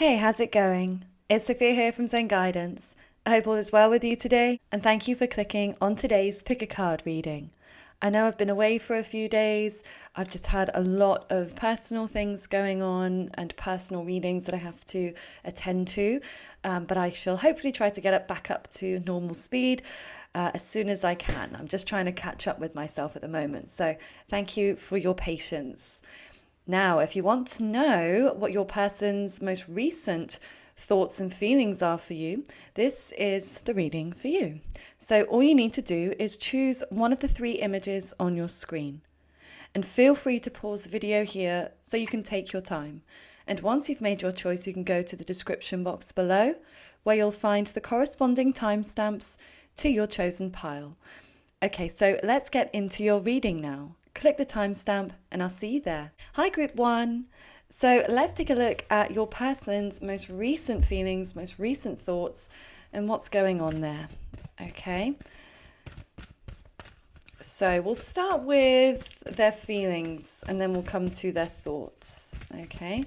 Hey, how's it going? It's Sophia here from Zen Guidance. I hope all is well with you today, and thank you for clicking on today's Pick a Card reading. I know I've been away for a few days. I've just had a lot of personal things going on and personal readings that I have to attend to, but I shall hopefully try to get it back up to normal speed as soon as I can. I'm just trying to catch up with myself at the moment, so thank you for your patience. Now, if you want to know what your person's most recent thoughts and feelings are for you, this is the reading for you. So all you need to do is choose one of the three images on your screen. And feel free to pause the video here so you can take your time. And once you've made your choice, you can go to the description box below where you'll find the corresponding timestamps to your chosen pile. Okay, so let's get into your reading now. Click the timestamp and I'll see you there. Hi Group 1. So let's take a look at your person's most recent feelings, most recent thoughts, and what's going on there. Okay. So we'll start with their feelings and then we'll come to their thoughts. Okay.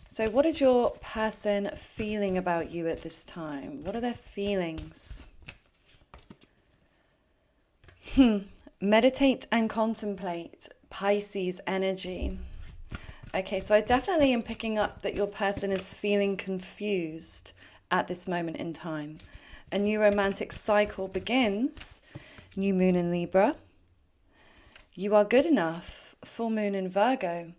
So what is your person feeling about you at this time? What are their feelings? Meditate and contemplate, Pisces energy. Okay, so I definitely am picking up that your person is feeling confused at this moment in time. A new romantic cycle begins, new moon in Libra. You are good enough, full moon in Virgo.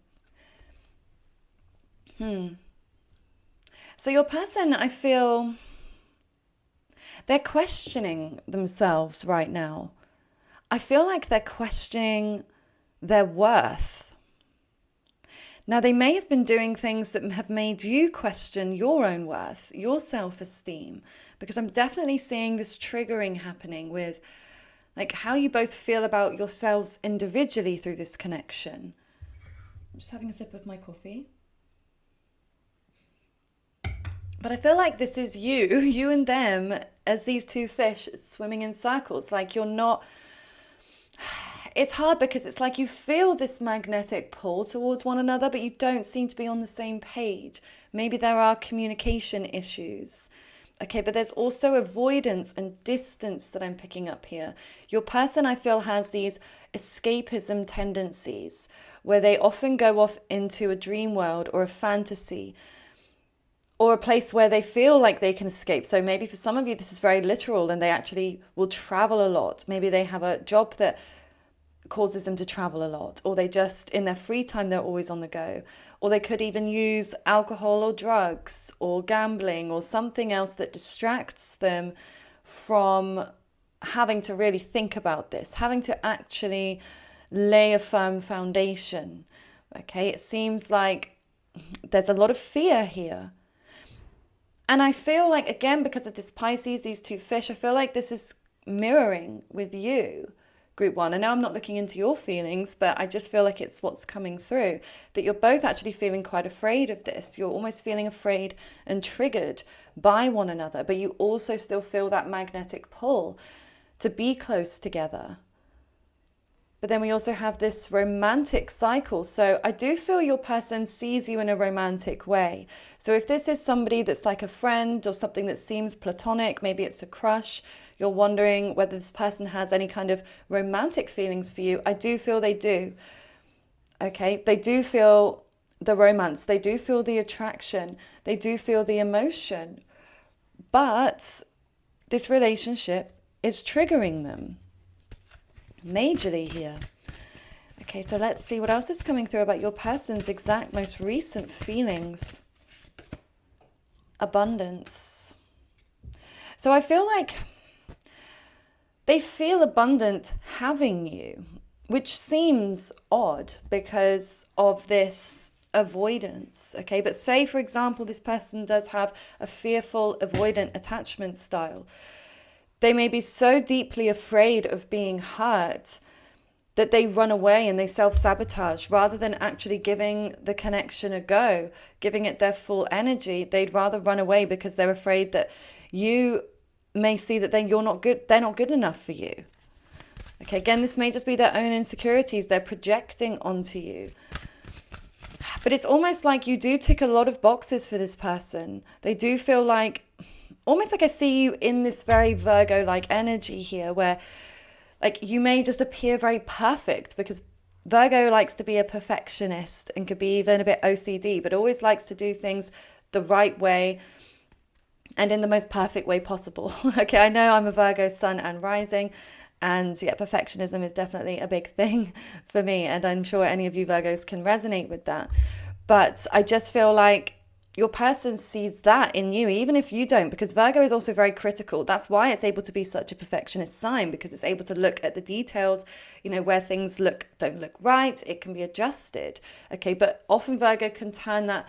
So your person, I feel, they're questioning themselves right now. I feel like they're questioning their worth. Now, they may have been doing things that have made you question your own worth, your self-esteem, because I'm definitely seeing this triggering happening with like how you both feel about yourselves individually through this connection. I'm just having a sip of my coffee. But I feel like this is you and them as these two fish swimming in circles. Like you're not... It's hard because it's like you feel this magnetic pull towards one another, but you don't seem to be on the same page. Maybe there are communication issues. Okay, but there's also avoidance and distance that I'm picking up here. Your person, I feel, has these escapism tendencies where they often go off into a dream world or a fantasy or a place where they feel like they can escape. So maybe for some of you, this is very literal and they actually will travel a lot. Maybe they have a job that causes them to travel a lot, or they just, in their free time, they're always on the go. Or they could even use alcohol or drugs or gambling or something else that distracts them from having to really think about this, having to actually lay a firm foundation. Okay, it seems like there's a lot of fear here. And I feel like, again, because of this Pisces, these two fish, I feel like this is mirroring with you, Group 1. I know I'm not looking into your feelings, but I just feel like it's what's coming through, that you're both actually feeling quite afraid of this. You're almost feeling afraid and triggered by one another, but you also still feel that magnetic pull to be close together. But then we also have this romantic cycle. So I do feel your person sees you in a romantic way. So if this is somebody that's like a friend or something that seems platonic, maybe it's a crush, you're wondering whether this person has any kind of romantic feelings for you, I do feel they do. Okay, they do feel the romance, they do feel the attraction, they do feel the emotion. But this relationship is triggering them majorly here. Okay, so let's see what else is coming through about your person's exact most recent feelings. Abundance. So I feel like they feel abundant having you, which seems odd because of this avoidance. Okay, but say, for example, this person does have a fearful, avoidant attachment style. They may be so deeply afraid of being hurt that they run away and they self-sabotage rather than actually giving the connection a go, giving it their full energy. They'd rather run away because they're afraid that you may see that you're not good, they're not good enough for you. Okay, again, this may just be their own insecurities they're projecting onto you. But it's almost like you do tick a lot of boxes for this person. They do feel like, almost like I see you in this very Virgo-like energy here, where like you may just appear very perfect, because Virgo likes to be a perfectionist and could be even a bit OCD, but always likes to do things the right way and in the most perfect way possible. Okay, I know I'm a Virgo sun and rising, and yeah, perfectionism is definitely a big thing for me, and I'm sure any of you Virgos can resonate with that. But I just feel like your person sees that in you, even if you don't, because Virgo is also very critical. That's why it's able to be such a perfectionist sign, because it's able to look at the details, where things don't look right, it can be adjusted. Okay, but often Virgo can turn that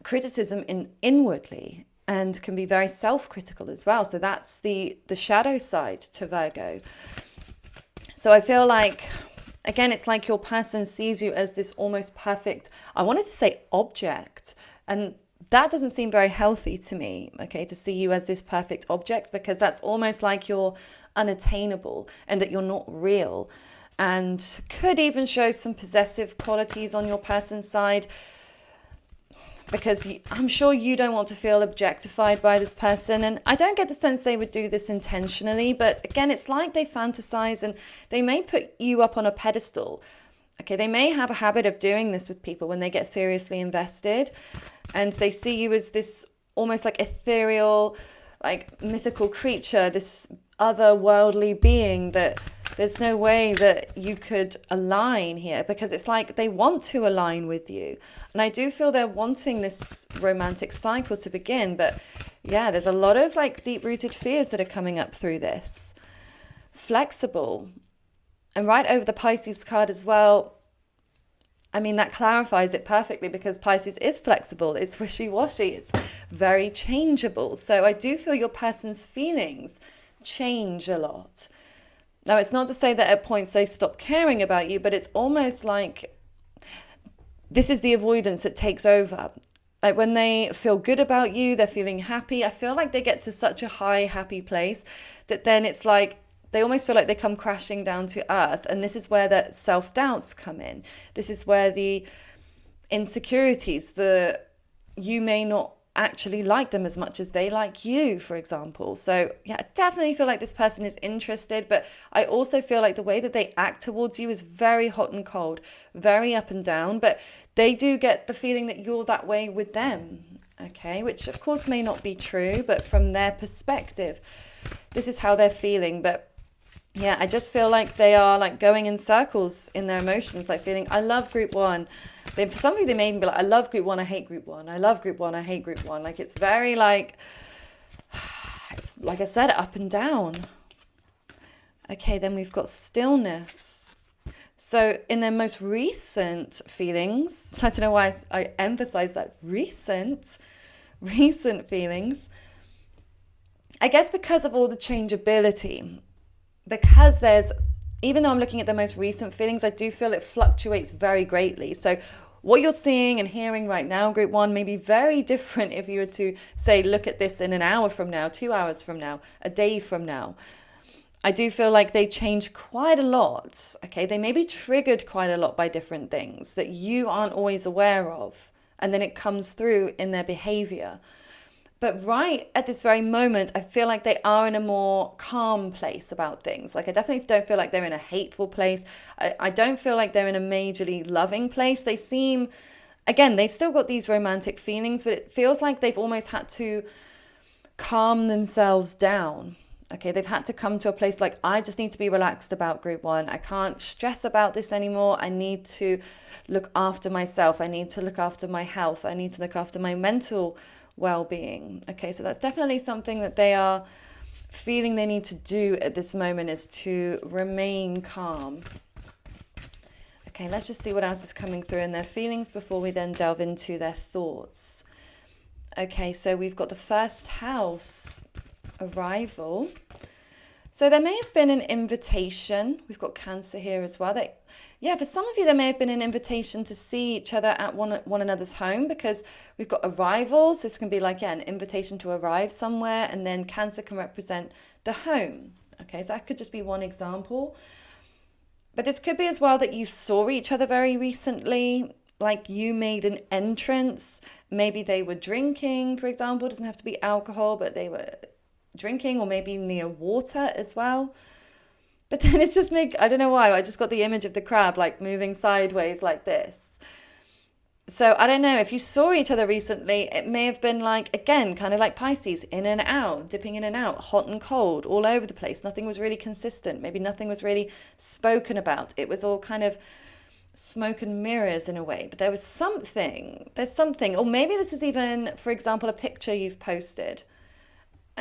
criticism inwardly and can be very self-critical as well. So that's the shadow side to Virgo. So I feel like, again, it's like your person sees you as this almost perfect, I wanted to say object, and that doesn't seem very healthy to me, okay, to see you as this perfect object, because that's almost like you're unattainable and that you're not real, and could even show some possessive qualities on your person's side, because I'm sure you don't want to feel objectified by this person. And I don't get the sense they would do this intentionally, but again, it's like they fantasize and they may put you up on a pedestal. Okay, they may have a habit of doing this with people when they get seriously invested, and they see you as this almost like ethereal, like mythical creature, this otherworldly being that there's no way that you could align here, because it's like they want to align with you. And I do feel they're wanting this romantic cycle to begin, but yeah, there's a lot of like deep-rooted fears that are coming up through this. Flexible. And right over the Pisces card as well, I mean, that clarifies it perfectly, because Pisces is flexible, it's wishy-washy, it's very changeable. So I do feel your person's feelings change a lot. Now, it's not to say that at points they stop caring about you, but it's almost like this is the avoidance that takes over. Like when they feel good about you, they're feeling happy. I feel like they get to such a high, happy place that then it's like they almost feel like they come crashing down to earth. And this is where the self-doubts come in. This is where the insecurities, you may not actually like them as much as they like you, for example. So yeah, I definitely feel like this person is interested, but I also feel like the way that they act towards you is very hot and cold, very up and down, but they do get the feeling that you're that way with them, okay, which of course may not be true, but from their perspective, this is how they're feeling. But yeah, I just feel like they are like going in circles in their emotions, like feeling, I love group one. For some of you, they may even be like, I love group one, I hate group one. I love group one, I hate group one. Like, it's very like, it's like I said, up and down. Okay, then we've got stillness. So in their most recent feelings, I don't know why I emphasize that, recent feelings, I guess because of all the changeability, because even though I'm looking at the most recent feelings, I do feel it fluctuates very greatly. So what you're seeing and hearing right now, group one, may be very different if you were to say, look at this in an hour from now, 2 hours from now, a day from now. I do feel like they change quite a lot. Okay, they may be triggered quite a lot by different things that you aren't always aware of. And then it comes through in their behavior. But right at this very moment, I feel like they are in a more calm place about things. Like, I definitely don't feel like they're in a hateful place. I don't feel like they're in a majorly loving place. They seem, again, they've still got these romantic feelings, but it feels like they've almost had to calm themselves down. Okay, they've had to come to a place like, I just need to be relaxed about group one. I can't stress about this anymore. I need to look after myself. I need to look after my health. I need to look after my mental well-being. Okay, so that's definitely something that they are feeling they need to do at this moment, is to remain calm. Okay, let's just see what else is coming through in their feelings before we then delve into their thoughts. Okay, so we've got the first house, arrival. So there may have been an invitation. We've got Cancer here as well. For some of you, there may have been an invitation to see each other at one another's home, because we've got arrivals. This can be like, an invitation to arrive somewhere, and then Cancer can represent the home. Okay, so that could just be one example. But this could be as well that you saw each other very recently. like you made an entrance. Maybe they were drinking, for example. It doesn't have to be alcohol, but they were drinking, or maybe near water as well. But then it's just I don't know why, I just got the image of the crab like moving sideways like this. So I don't know, if you saw each other recently, it may have been like, again, kind of like Pisces, in and out, dipping in and out, hot and cold, all over the place. Nothing was really consistent. Maybe nothing was really spoken about. It was all kind of smoke and mirrors in a way. But there's something. Or maybe this is even, for example, a picture you've posted,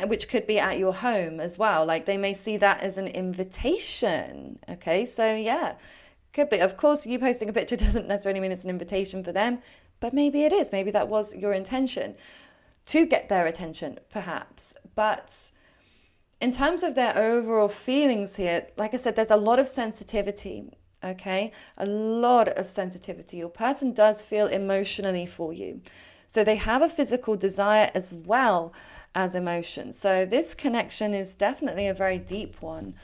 which could be at your home as well. Like they may see that as an invitation. Okay, so yeah. Could be. Of course, you posting a picture doesn't necessarily mean it's an invitation for them, but maybe it is. Maybe that was your intention to get their attention, perhaps. But in terms of their overall feelings here, like I said, there's a lot of sensitivity, okay? A lot of sensitivity. Your person does feel emotionally for you. So they have a physical desire as well as emotion. So this connection is definitely a very deep one.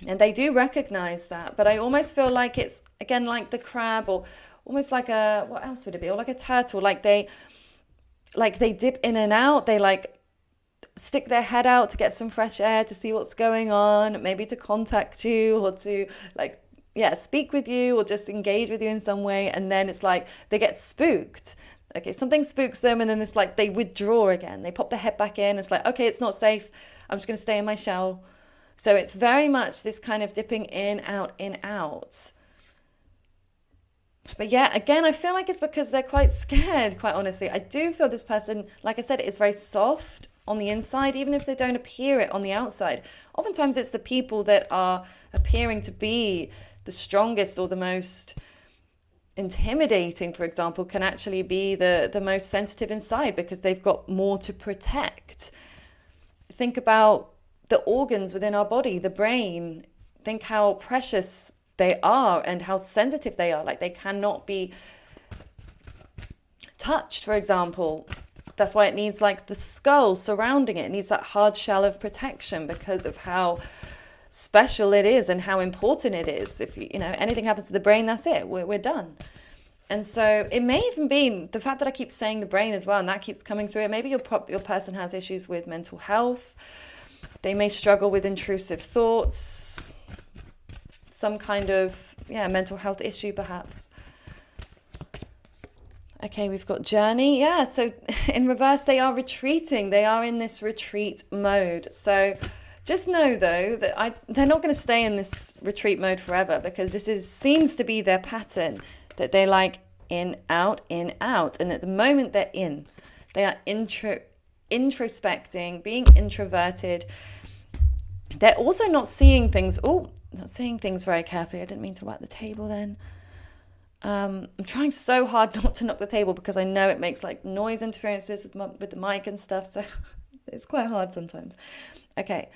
And they do recognize that, but I almost feel like it's, again, like the crab, or almost like what else would it be? Or like a turtle, like they dip in and out. They like stick their head out to get some fresh air, to see what's going on, maybe to contact you, or to speak with you, or just engage with you in some way. And then it's like they get spooked. Okay, something spooks them, and then it's like they withdraw again. They pop their head back in. It's like, okay, it's not safe. I'm just going to stay in my shell. So it's very much this kind of dipping in, out, in, out. But yeah, again, I feel like it's because they're quite scared, quite honestly. I do feel this person, like I said, is very soft on the inside, even if they don't appear it on the outside. Oftentimes it's the people that are appearing to be the strongest or the most intimidating, for example, can actually be the most sensitive inside, because they've got more to protect. Think about the organs within our body, the brain. Think how precious they are and how sensitive they are. Like they cannot be touched, for example. That's why it needs like the skull surrounding it. It needs that hard shell of protection, because of how special it is and how important it is. If anything happens to the brain, that's it. We're done. And so it may even be the fact that I keep saying the brain as well, and that keeps coming through it. Maybe your person has issues with mental health. They may struggle with intrusive thoughts, some kind of, mental health issue perhaps. Okay, we've got journey. Yeah, so in reverse, they are retreating. They are in this retreat mode. So just know, though, that they're not going to stay in this retreat mode forever, because seems to be their pattern, that they like in, out, in, out. And at the moment they're in, they are introspecting, being introverted. They're also not seeing things very carefully. I didn't mean to whack the table then. I'm trying so hard not to knock the table, because I know it makes like noise interferences with the mic and stuff, so it's quite hard sometimes. Okay.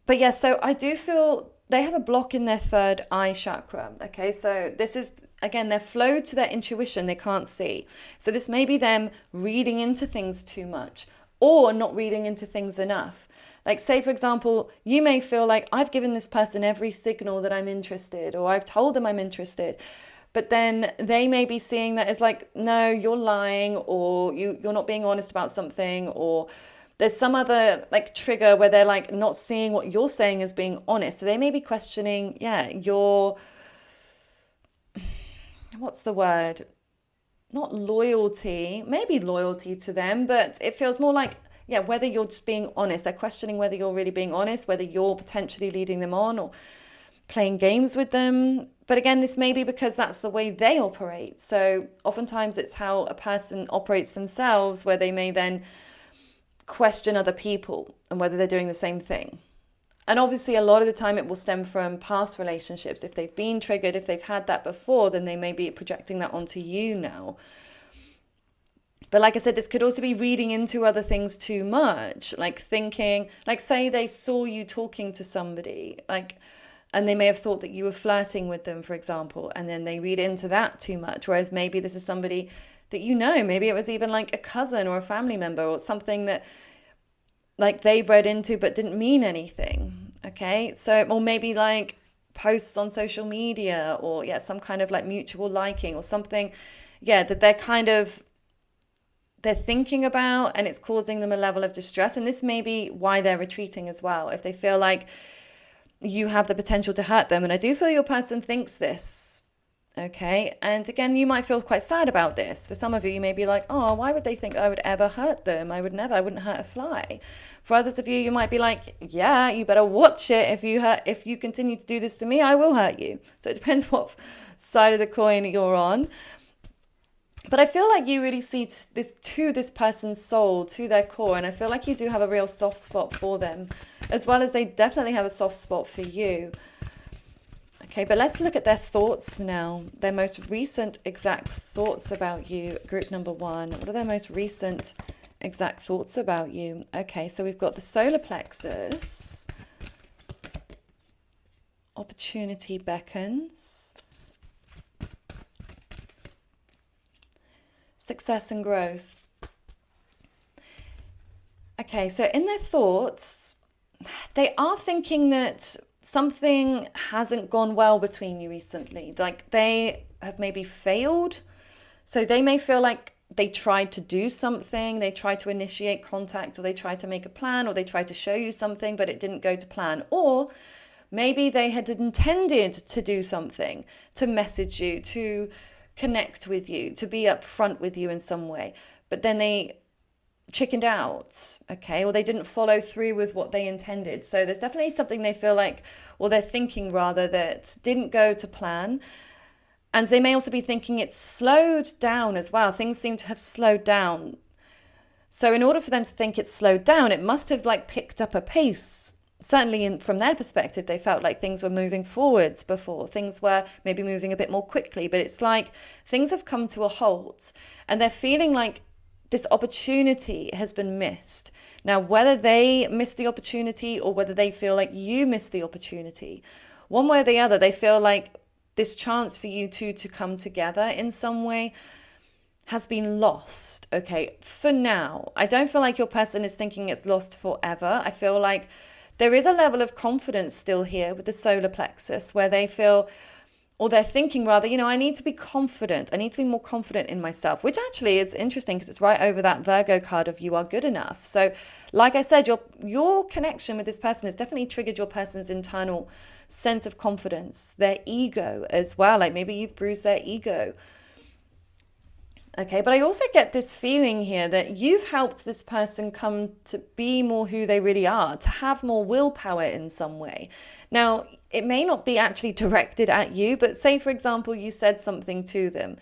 But yeah, so I do feel they have a block in their third eye chakra. Okay, so this is, again, their flow to their intuition, they can't see. So this may be them reading into things too much, or not reading into things enough. Like, say, for example, you may feel like I've given this person every signal that I'm interested, or I've told them I'm interested. But then they may be seeing that as like, no, you're lying, or you're not being honest about something, or there's some other like trigger where they're like not seeing what you're saying as being honest. So they may be questioning, your, what's the word? Not loyalty, maybe loyalty to them, but it feels more like, whether you're just being honest. They're questioning whether you're really being honest, whether you're potentially leading them on or playing games with them. But again, this may be because that's the way they operate. So oftentimes it's how a person operates themselves, where they may then question other people and whether they're doing the same thing. And obviously a lot of the time it will stem from past relationships. If they've been triggered, if they've had that before, then they may be projecting that onto you now. But like I said, this could also be reading into other things too much, like thinking, like say they saw you talking to somebody, and they may have thought that you were flirting with them, for example, and then they read into that too much. Whereas maybe this is somebody that maybe it was even like a cousin or a family member, or something that like they've read into but didn't mean anything. Okay, so, or maybe like posts on social media, or some kind of like mutual liking or something, that they're thinking about, and it's causing them a level of distress. And this may be why they're retreating as well, if they feel like you have the potential to hurt them. And I do feel your person thinks this. Okay. And again, you might feel quite sad about this. For some of you, you may be like, oh, why would they think I would ever hurt them? I wouldn't hurt a fly. For others of you, you might be like, yeah, you better watch it. If you continue to do this to me, I will hurt you. So it depends what side of the coin you're on. But I feel like you really see this person's soul, to their core. And I feel like you do have a real soft spot for them, as well as they definitely have a soft spot for you. Okay, but let's look at their thoughts now. Their most recent exact thoughts about you, group number 1. What are their most recent exact thoughts about you? Okay, so we've got the solar plexus. Opportunity beckons. Success and growth. Okay, so in their thoughts, they are thinking that something hasn't gone well between you recently. Like they have maybe failed. So they may feel like they tried to do something, they tried to initiate contact, or they tried to make a plan, or they tried to show you something, but it didn't go to plan. Or maybe they had intended to do something, to message you, to connect with you, to be upfront with you in some way, but then they chickened out, okay, or they didn't follow through with what they intended. So there's definitely something they feel like, or they're thinking rather, that didn't go to plan. And they may also be thinking it's slowed down as well. Things seem to have slowed down. So in order for them to think it's slowed down, it must have like picked up a pace. Certainly from their perspective, they felt like things were moving forwards before. Things were maybe moving a bit more quickly, but it's like things have come to a halt and they're feeling like this opportunity has been missed. Now, whether they missed the opportunity or whether they feel like you missed the opportunity, one way or the other, they feel like this chance for you two to come together in some way has been lost. Okay, for now. I don't feel like your person is thinking it's lost forever. I feel like there is a level of confidence still here with the solar plexus where they feel, or they're thinking rather, I need to be confident. I need to be more confident in myself, which actually is interesting because it's right over that Virgo card of you are good enough. So like I said, your connection with this person has definitely triggered your person's internal sense of confidence, their ego as well. Like maybe you've bruised their ego. Okay, but I also get this feeling here that you've helped this person come to be more who they really are, to have more willpower in some way. Now, it may not be actually directed at you, but say, for example, you said something to them,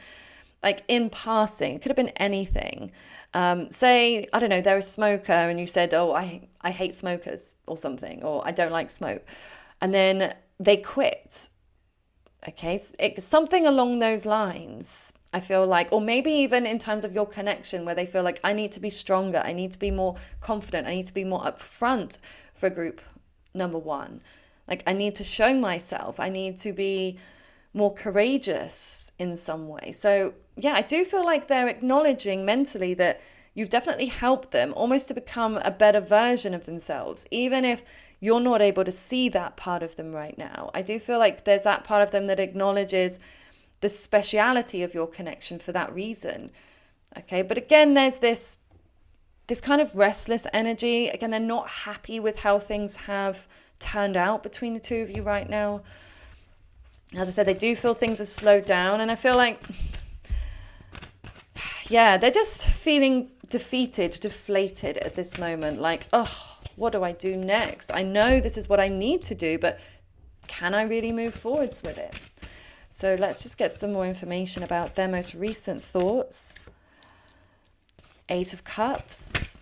like in passing, it could have been anything. Say, I don't know, they're a smoker and you said, oh, I hate smokers or something, or I don't like smoke. And then they quit. Okay, it's something along those lines, I feel like, or maybe even in terms of your connection where they feel like I need to be stronger, I need to be more confident, I need to be more upfront for group number 1. Like I need to show myself, I need to be more courageous in some way. So yeah, I do feel like they're acknowledging mentally that you've definitely helped them almost to become a better version of themselves, even if you're not able to see that part of them right now. I do feel like there's that part of them that acknowledges the speciality of your connection for that reason. Okay, but again, there's this kind of restless energy. Again, they're not happy with how things have turned out between the two of you right now. As I said, they do feel things have slowed down, and I feel like, yeah, they're just feeling defeated, deflated at this moment. Like, oh, what do I do next? I know this is what I need to do, but can I really move forwards with it? So let's just get some more information about their most recent thoughts. 8 of Cups.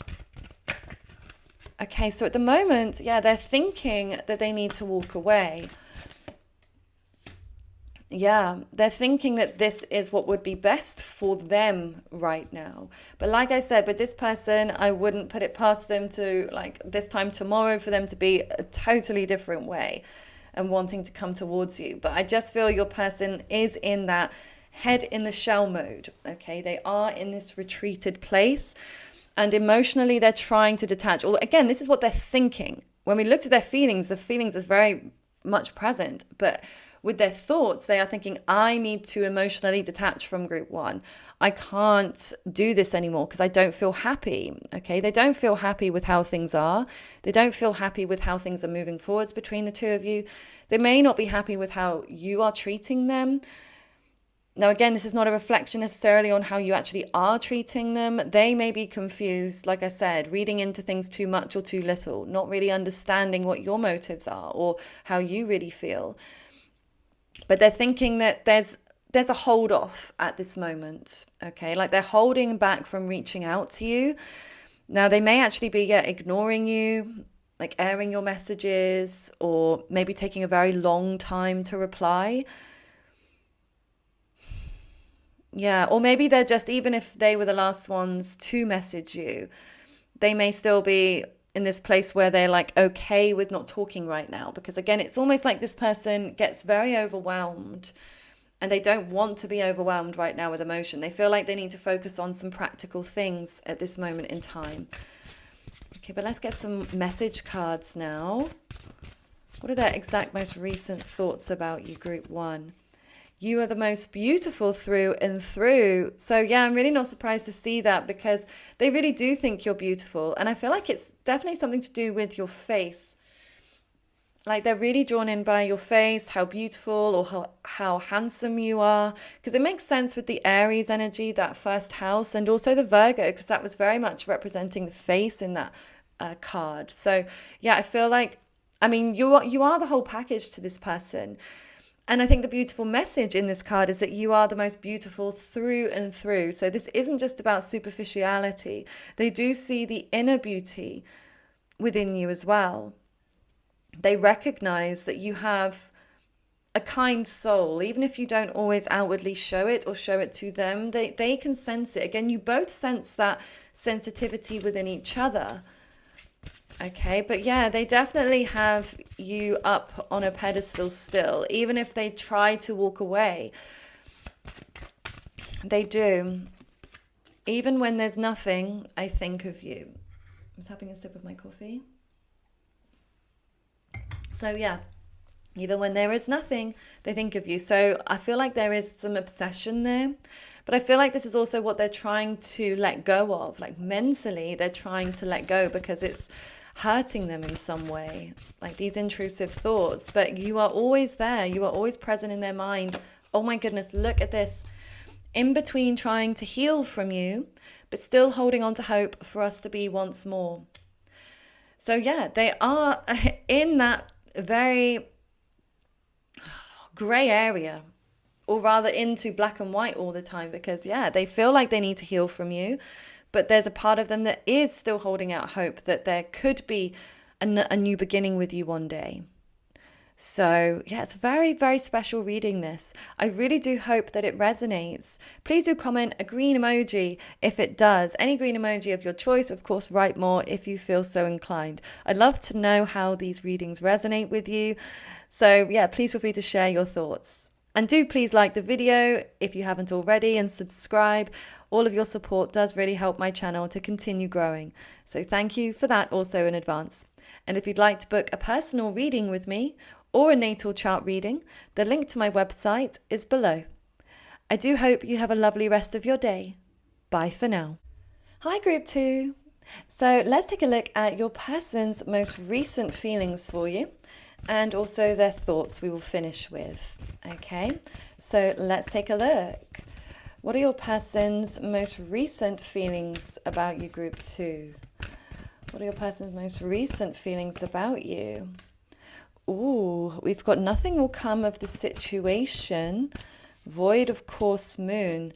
Okay, so at the moment, yeah, they're thinking that they need to walk away. Yeah, they're thinking that this is what would be best for them right now. But like I said, with this person, I wouldn't put it past them to, like, this time tomorrow for them to be a totally different way and wanting to come towards you. But I just feel your person is in that head in the shell mode, okay? They are in this retreated place and emotionally they're trying to detach. Or again, this is what they're thinking. When we looked at their feelings, the feelings is very much present. But with their thoughts, they are thinking, I need to emotionally detach from group one. I can't do this anymore because I don't feel happy. Okay, they don't feel happy with how things are. They don't feel happy with how things are moving forwards between the two of you. They may not be happy with how you are treating them. Now, again, this is not a reflection necessarily on how you actually are treating them. They may be confused, like I said, reading into things too much or too little, not really understanding what your motives are or how you really feel. But they're thinking that there's a hold off at this moment, okay? Like they're holding back from reaching out to you. Now, they may actually be ignoring you, like airing your messages, or maybe taking a very long time to reply. Yeah, or maybe they're just, even if they were the last ones to message you, they may still be in this place where they're like okay with not talking right now. Because again, it's almost like this person gets very overwhelmed and they don't want to be overwhelmed right now with emotion. They feel like they need to focus on some practical things at this moment in time. Okay, but let's get some message cards now. What are their exact most recent thoughts about you, group one? You are the most beautiful through and through. So yeah, I'm really not surprised to see that because they really do think you're beautiful. And I feel like it's definitely something to do with your face. Like they're really drawn in by your face, how beautiful or how handsome you are. Because it makes sense with the Aries energy, that first house, and also the Virgo, because that was very much representing the face in that card. So yeah, I feel like, I mean, you are the whole package to this person. And I think the beautiful message in this card is that you are the most beautiful through and through. So this isn't just about superficiality. They do see the inner beauty within you as well. They recognize that you have a kind soul, even if you don't always outwardly show it or show it to them. They can sense it. Again, you both sense that sensitivity within each other. Okay, but yeah, they definitely have you up on a pedestal still, even if they try to walk away. They do. Even when there's nothing, I think of you. I'm just having a sip of my coffee. So yeah, even when there is nothing, they think of you. So I feel like there is some obsession there. But I feel like this is also what they're trying to let go of. Like mentally, they're trying to let go because it's hurting them in some way, like these intrusive thoughts. But you are always there. You are always present in their mind. Oh my goodness, look at this. In between trying to heal from you, but still holding on to hope for us to be once more. So yeah, they are in that very grey area, or rather into black and white all the time, because yeah, they feel like they need to heal from you. But there's a part of them that is still holding out hope that there could be a new beginning with you one day. So yeah, it's a very, very special reading this. I really do hope that it resonates. Please do comment a green emoji if it does. Any green emoji of your choice. Of course, write more if you feel so inclined. I'd love to know how these readings resonate with you. So yeah, please feel free to share your thoughts. And do please like the video if you haven't already, and subscribe. All of your support does really help my channel to continue growing. So thank you for that also in advance. And if you'd like to book a personal reading with me or a natal chart reading, the link to my website is below. I do hope you have a lovely rest of your day. Bye for now. Hi Group 2. So let's take a look at your person's most recent feelings for you, and also their thoughts we will finish with. Okay, so let's take a look. What are your person's most recent feelings about you, Group 2? What are your person's most recent feelings about you? Ooh, we've got nothing will come of the situation. Void of course moon.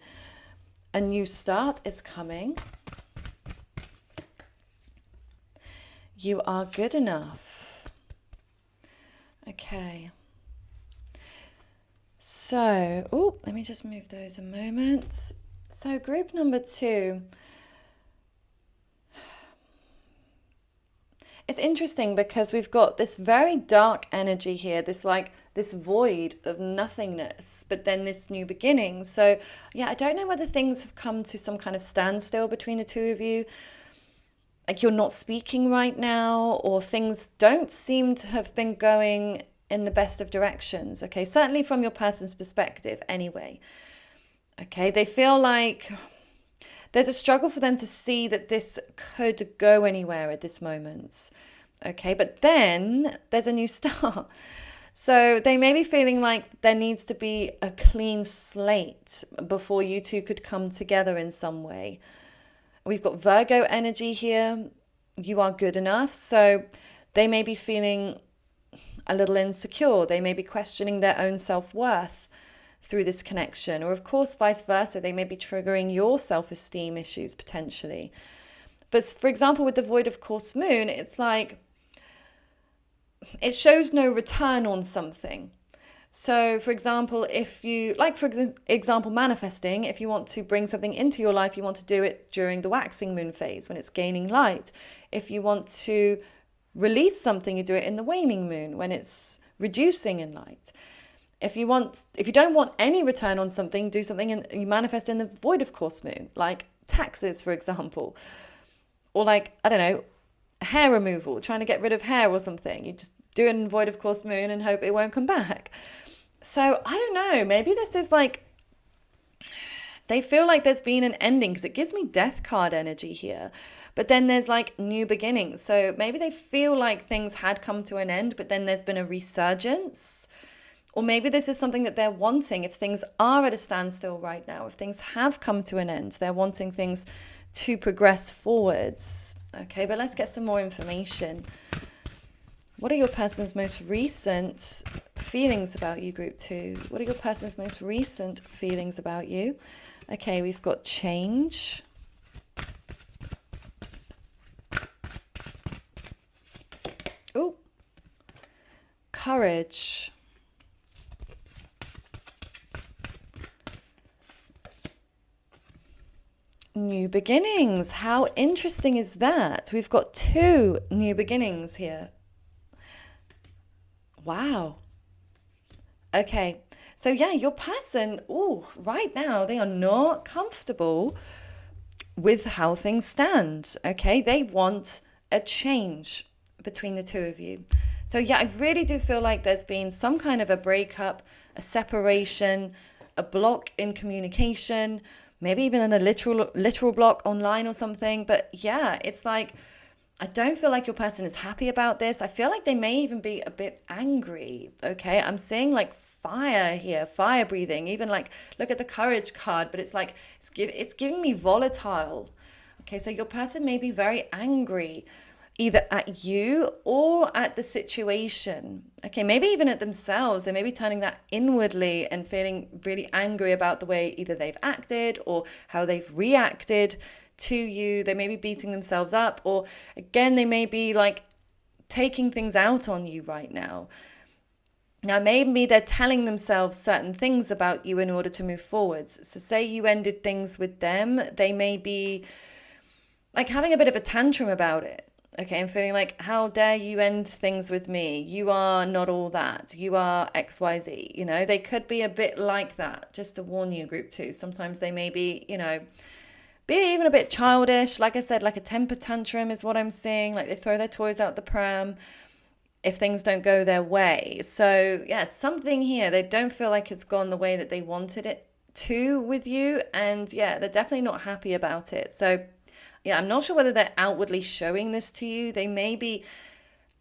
A new start is coming. You are good enough. Okay. So, let me just move those a moment. So group number 2. It's interesting because we've got this very dark energy here, this void of nothingness, but then this new beginning. So yeah, I don't know whether things have come to some kind of standstill between the two of you. Like you're not speaking right now, or things don't seem to have been going in the best of directions, okay? Certainly from your person's perspective anyway, okay? They feel like there's a struggle for them to see that this could go anywhere at this moment, okay? But then there's a new start. So they may be feeling like there needs to be a clean slate before you two could come together in some way. We've got Virgo energy here. You are good enough. So they may be feeling a little insecure. They may be questioning their own self-worth through this connection. Or of course, vice versa, they may be triggering your self-esteem issues potentially. But for example, with the void of course moon, it's like it shows no return on something. So for example, if you, like for example, manifesting, if you want to bring something into your life, you want to do it during the waxing moon phase when it's gaining light. If you want to release something, you do it in the waning moon when it's reducing in light. If you don't want any return on something, do something and you manifest in the void of course moon, like taxes, for example, or like, I don't know, hair removal, trying to get rid of hair or something. You just do it in void of course moon and hope it won't come back. So I don't know, maybe this is like, they feel like there's been an ending because it gives me death card energy here. But then there's like new beginnings. So maybe they feel like things had come to an end, but then there's been a resurgence. Or maybe this is something that they're wanting. If things are at a standstill right now, if things have come to an end, they're wanting things to progress forwards. Okay, but let's get some more information. What are your person's most recent feelings about you, group 2? What are your person's most recent feelings about you? Okay, we've got change. Oh, courage. New beginnings. How interesting is that? We've got 2 new beginnings here. Wow. Okay. So yeah, your person, right now, they are not comfortable with how things stand. Okay. They want a change between the 2 of you. So yeah, I really do feel like there's been some kind of a breakup, a separation, a block in communication, maybe even in a literal block online or something. But yeah, it's like, I don't feel like your person is happy about this. I feel like they may even be a bit angry. Okay, I'm seeing like fire here, fire breathing. Even like, look at the courage card, but it's like, it's giving me volatile. Okay, so your person may be very angry, either at you or at the situation. Okay, maybe even at themselves. They may be turning that inwardly and feeling really angry about the way either they've acted or how they've reacted to you. They may be beating themselves up, or again, they may be like taking things out on you right now. Now, maybe they're telling themselves certain things about you in order to move forwards. So say you ended things with them, they may be like having a bit of a tantrum about it. Okay, I'm feeling like, how dare you end things with me? You are not all that. You are XYZ. You know, they could be a bit like that. Just to warn you, group 2. Sometimes they may be, be even a bit childish. Like I said, like a temper tantrum is what I'm seeing. Like they throw their toys out the pram if things don't go their way. So yeah, something here. They don't feel like it's gone the way that they wanted it to with you. And yeah, they're definitely not happy about it. So yeah, I'm not sure whether they're outwardly showing this to you. They may be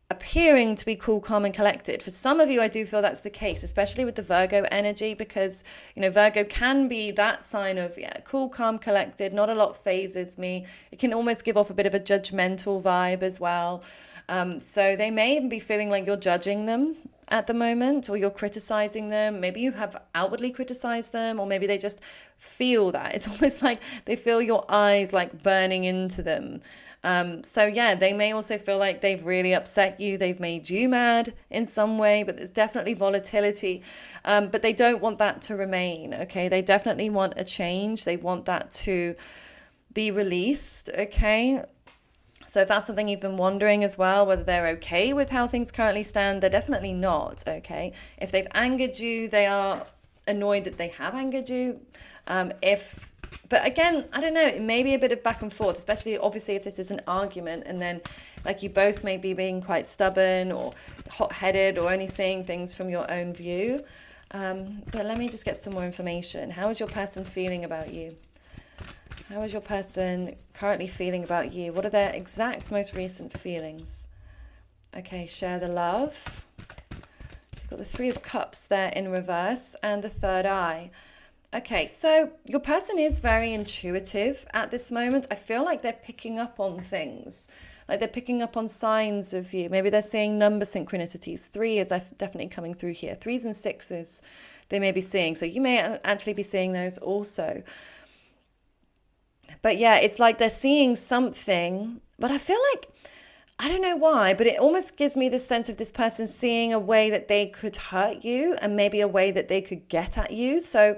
appearing to be cool, calm, and collected. For some of you, I do feel that's the case, especially with the Virgo energy, because, Virgo can be that sign of, cool, calm, collected. Not a lot phases me. It can almost give off a bit of a judgmental vibe as well. So they may even be feeling like you're judging them at the moment, or you're criticizing them. Maybe you have outwardly criticized them, or maybe they just feel that. It's almost like they feel your eyes like burning into them. So yeah, they may also feel like they've really upset you. They've made you mad in some way, but there's definitely volatility. But they don't want that to remain. Okay. They definitely want a change. They want that to be released. Okay. So if that's something you've been wondering as well, whether they're okay with how things currently stand, they're definitely not, okay? If they've angered you, they are annoyed that they have angered you. If But again, I don't know, it may be a bit of back and forth, especially obviously if this is an argument and then like you both may be being quite stubborn or hot-headed or only seeing things from your own view. But let me just get some more information. How is your person feeling about you? How is your person currently feeling about you? What are their exact most recent feelings? Okay, share the love. So you've got the Three of Cups there in reverse and the third eye. Okay, so your person is very intuitive at this moment. I feel like they're picking up on things. Like they're picking up on signs of you. Maybe they're seeing number synchronicities. 3 is definitely coming through here. 3s and 6s they may be seeing. So you may actually be seeing those also. But yeah, it's like they're seeing something. But I feel like, I don't know why, but it almost gives me the sense of this person seeing a way that they could hurt you and maybe a way that they could get at you. So,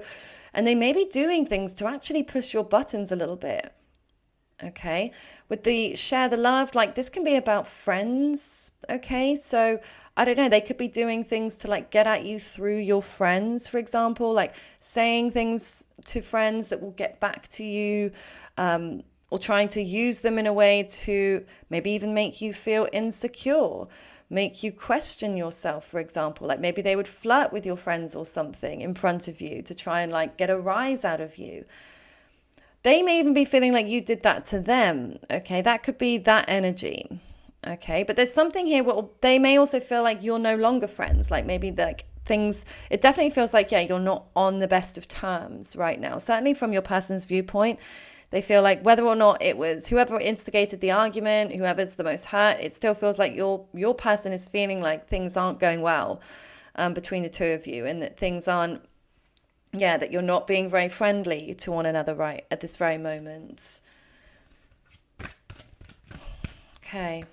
and they may be doing things to actually push your buttons a little bit. Okay, with the share the love, like this can be about friends. Okay, so I don't know, they could be doing things to like get at you through your friends, for example, like saying things to friends that will get back to you, or trying to use them in a way to maybe even make you feel insecure, make you question yourself, for example. Like maybe they would flirt with your friends or something in front of you to try and like get a rise out of you. They may even be feeling like you did that to them. Okay, that could be that energy. Okay, but there's something here where they may also feel like you're no longer friends. Like maybe like things, it definitely feels like, yeah, you're not on the best of terms right now. Certainly from your person's viewpoint, they feel like whether or not it was whoever instigated the argument, whoever's the most hurt, it still feels like your person is feeling like things aren't going well between the two of you, and that things aren't, yeah, that you're not being very friendly to one another right at this very moment. Okay.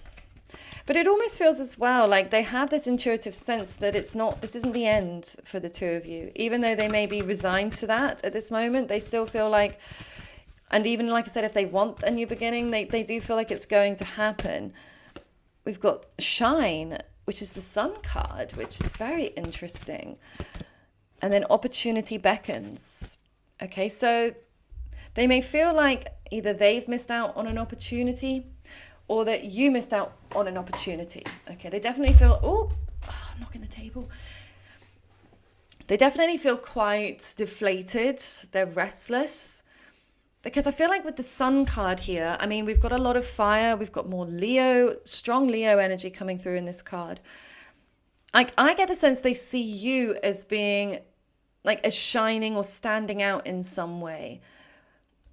But it almost feels as well like they have this intuitive sense that this isn't the end for the two of you. Even though they may be resigned to that at this moment, they still feel like, and even like I said, if they want a new beginning, they do feel like it's going to happen. We've got Shine, which is the Sun card, which is very interesting. And then Opportunity Beckons. Okay, so they may feel like either they've missed out on an opportunity or that you missed out on an opportunity. Okay, they definitely feel, I'm knocking the table. They definitely feel quite deflated. They're restless. Because I feel like with the Sun card here, I mean, we've got a lot of fire. We've got more Leo, strong Leo energy coming through in this card. I get the sense they see you as being like as shining or standing out in some way.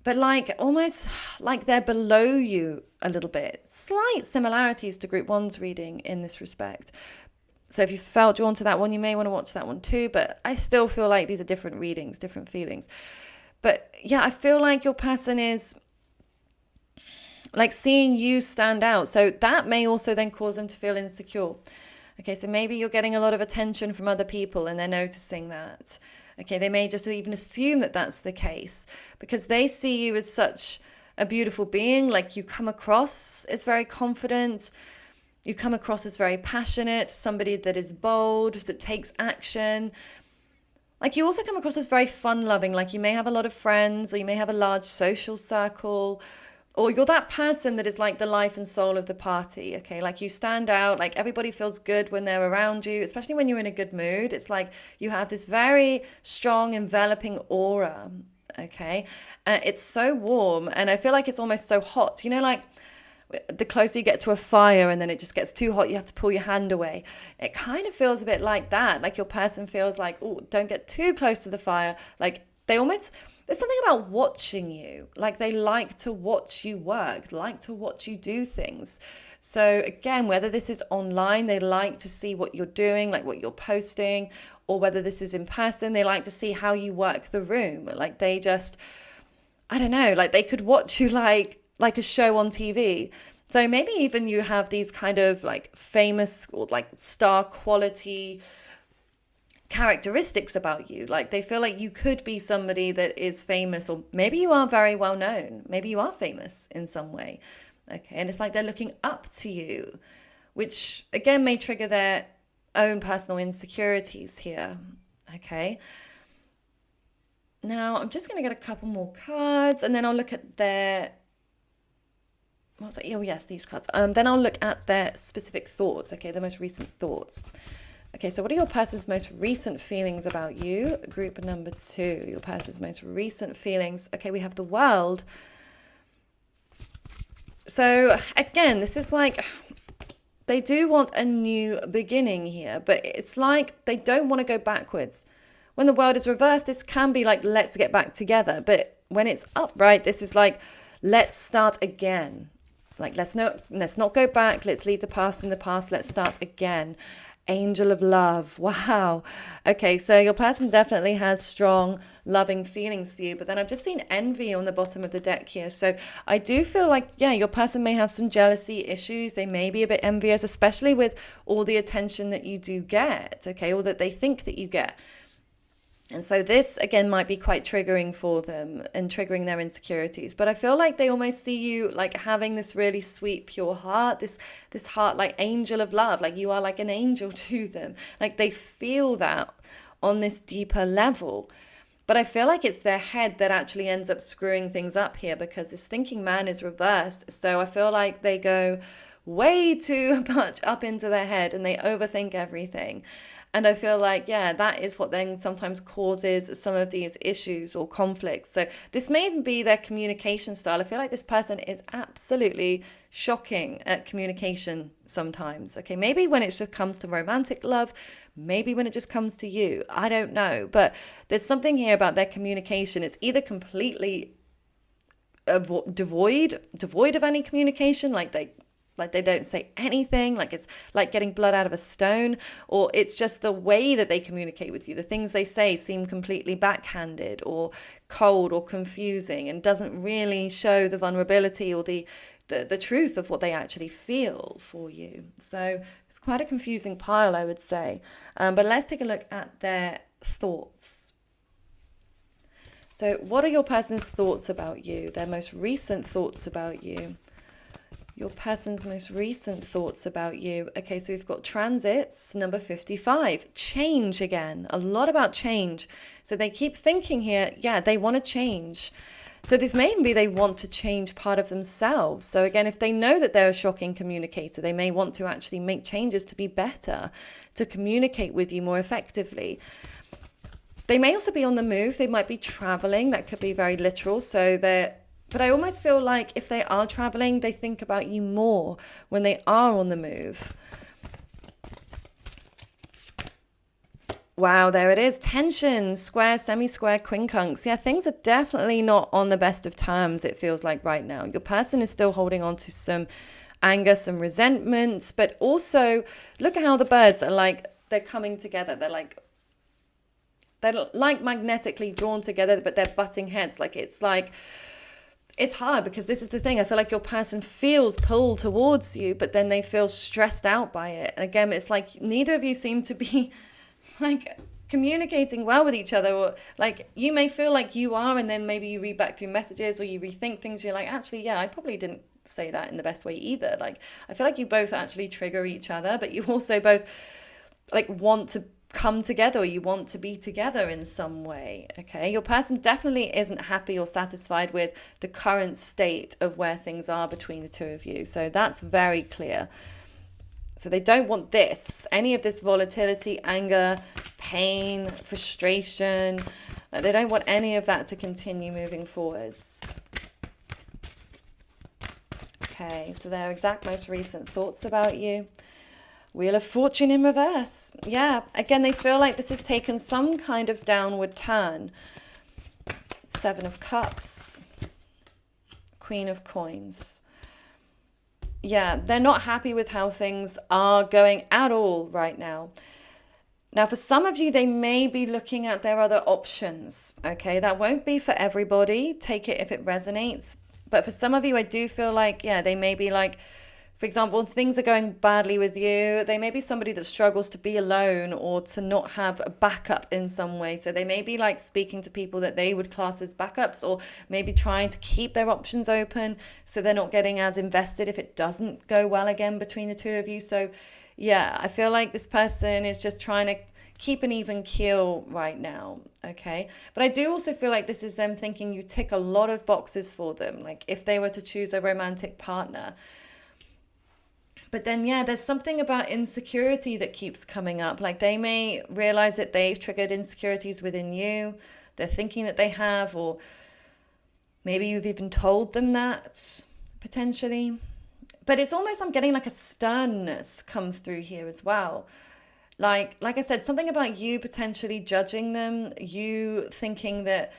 But like almost like they're below you a little bit. Slight similarities to Group 1's reading in this respect. So if you felt drawn to that one, you may want to watch that one too. But I still feel like these are different readings, different feelings. But yeah, I feel like your person is like seeing you stand out. So that may also then cause them to feel insecure. Okay, so maybe you're getting a lot of attention from other people and they're noticing that. Okay, they may just even assume that that's the case because they see you as such a beautiful being. Like you come across as very confident. You come across as very passionate, somebody that is bold, that takes action. Like you also come across as very fun-loving. Like you may have a lot of friends or you may have a large social circle. Or you're that person that is like the life and soul of the party, okay? Like you stand out, like everybody feels good when they're around you, especially when you're in a good mood. It's like you have this very strong, enveloping aura, okay? It's so warm and I feel like it's almost so hot. You know, like the closer you get to a fire and then it just gets too hot, you have to pull your hand away. It kind of feels a bit like that. Like your person feels like, oh, don't get too close to the fire. Like they almost... There's something about watching you, like they like to watch you work, like to watch you do things. So again, whether this is online, they like to see what you're doing, like what you're posting, or whether this is in person, they like to see how you work the room. Like they just, I don't know, like they could watch you like a show on TV. So maybe even you have these kind of like famous or like star quality characteristics about you. Like they feel like you could be somebody that is famous, or maybe you are very well known, maybe you are famous in some way, okay? And it's like they're looking up to you, which again may trigger their own personal insecurities here, okay? Now, I'm just going to get a couple more cards and then I'll look at their. What was it? Oh, yes, these cards. Then I'll look at their specific thoughts, okay, their most recent thoughts. Okay, so what are your person's most recent feelings about you? Group number 2, your person's most recent feelings. Okay, we have the World. So, again, this is like they do want a new beginning here, but it's like they don't want to go backwards. When the World is reversed, this can be like, let's get back together. But when it's upright, this is like, let's start again. Like, let's not go back. Let's leave the past in the past. Let's start again. Angel of love. Wow. Okay, so your person definitely has strong, loving feelings for you. But then I've just seen envy on the bottom of the deck here. So I do feel like, yeah, your person may have some jealousy issues. They may be a bit envious, especially with all the attention that you do get, okay, or that they think that you get. And so this, again, might be quite triggering for them and triggering their insecurities. But I feel like they almost see you like having this really sweet, pure heart, this heart like angel of love, like you are like an angel to them. Like they feel that on this deeper level. But I feel like it's their head that actually ends up screwing things up here because this thinking man is reversed. So I feel like they go way too much up into their head and they overthink everything. And I feel like, yeah, that is what then sometimes causes some of these issues or conflicts. So this may even be their communication style. I feel like this person is absolutely shocking at communication sometimes. Okay, maybe when it just comes to romantic love, maybe when it just comes to you, I don't know. But there's something here about their communication. It's either completely devoid of any communication, like they don't say anything, like it's like getting blood out of a stone, or it's just the way that they communicate with you. The things they say seem completely backhanded or cold or confusing and doesn't really show the vulnerability or the truth of what they actually feel for you. So it's quite a confusing pile, I would say. But let's take a look at their thoughts. So what are your person's thoughts about you, their most recent thoughts about you? Your person's most recent thoughts about you. Okay, so we've got transits, number 55. Change again. A lot about change. So they keep thinking here, yeah, they want to change. So this may even be they want to change part of themselves. So again, if they know that they're a shocking communicator, they may want to actually make changes to be better, to communicate with you more effectively. They may also be on the move. They might be traveling. That could be very literal. But I almost feel like if they are traveling, they think about you more when they are on the move. Wow, there it is. Tension, square, semi-square, quincunx. Yeah, things are definitely not on the best of terms, it feels like right now. Your person is still holding on to some anger, some resentments, but also look at how the birds are like, they're coming together. They're like magnetically drawn together, but they're butting heads. It's hard because this is the thing. I feel like your person feels pulled towards you, but then they feel stressed out by it. And again, it's like neither of you seem to be like communicating well with each other. Or like you may feel like you are, and then maybe you read back through messages or you rethink things. You're like, actually, yeah, I probably didn't say that in the best way either. Like I feel like you both actually trigger each other, but you also both like want to come together, or you want to be together in some way. Okay, your person definitely isn't happy or satisfied with the current state of where things are between the two of you, so that's very clear. So they don't want any of this volatility, anger, pain, frustration. They don't want any of that to continue moving forwards. Okay, so their exact most recent thoughts about you. Wheel of Fortune in reverse. Yeah, again, they feel like this has taken some kind of downward turn. Seven of Cups. Queen of Coins. Yeah, they're not happy with how things are going at all right now. Now, for some of you, they may be looking at their other options. Okay, that won't be for everybody. Take it if it resonates. But for some of you, I do feel like, yeah, they may be like, for example, things are going badly with you. They may be somebody that struggles to be alone or to not have a backup in some way. So they may be like speaking to people that they would class as backups, or maybe trying to keep their options open so they're not getting as invested if it doesn't go well again between the two of you. So yeah, I feel like this person is just trying to keep an even keel right now, okay? But I do also feel like this is them thinking you tick a lot of boxes for them, like if they were to choose a romantic partner. But then, yeah, there's something about insecurity that keeps coming up. Like they may realize that they've triggered insecurities within you. They're thinking that they have, or maybe you've even told them that, potentially. But it's almost, I'm getting like a sternness come through here as well. Like I said, something about you potentially judging them, you thinking that,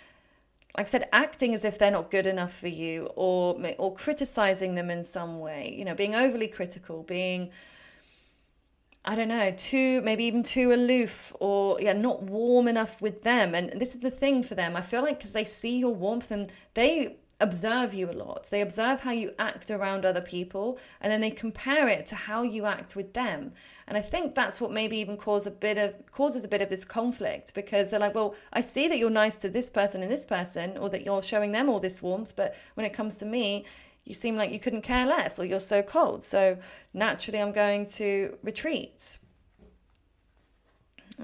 like I said, acting as if they're not good enough for you, or criticizing them in some way, you know, being overly critical, being, I don't know, maybe even too aloof, or not warm enough with them. And this is the thing for them. I feel like because they see your warmth and they observe you a lot. They observe how you act around other people, and then they compare it to how you act with them. And I think that's what maybe even causes a bit of this conflict, because they're like, well, I see that you're nice to this person and this person, or that you're showing them all this warmth, but when it comes to me, you seem like you couldn't care less, or you're so cold. So naturally, I'm going to retreat.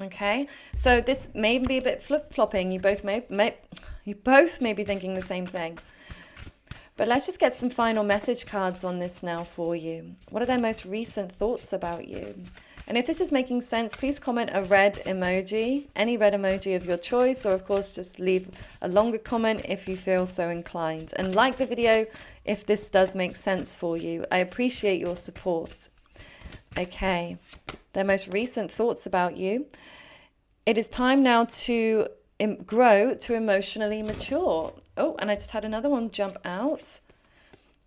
Okay, so this may be a bit flip-flopping. You both may be thinking the same thing. But let's just get some final message cards on this now for you. What are their most recent thoughts about you? And if this is making sense, please comment a red emoji, any red emoji of your choice, or of course just leave a longer comment if you feel so inclined. And like the video if this does make sense for you. I appreciate your support. Okay, their most recent thoughts about you. It is time now to grow to emotionally mature. Oh, and I just had another one jump out.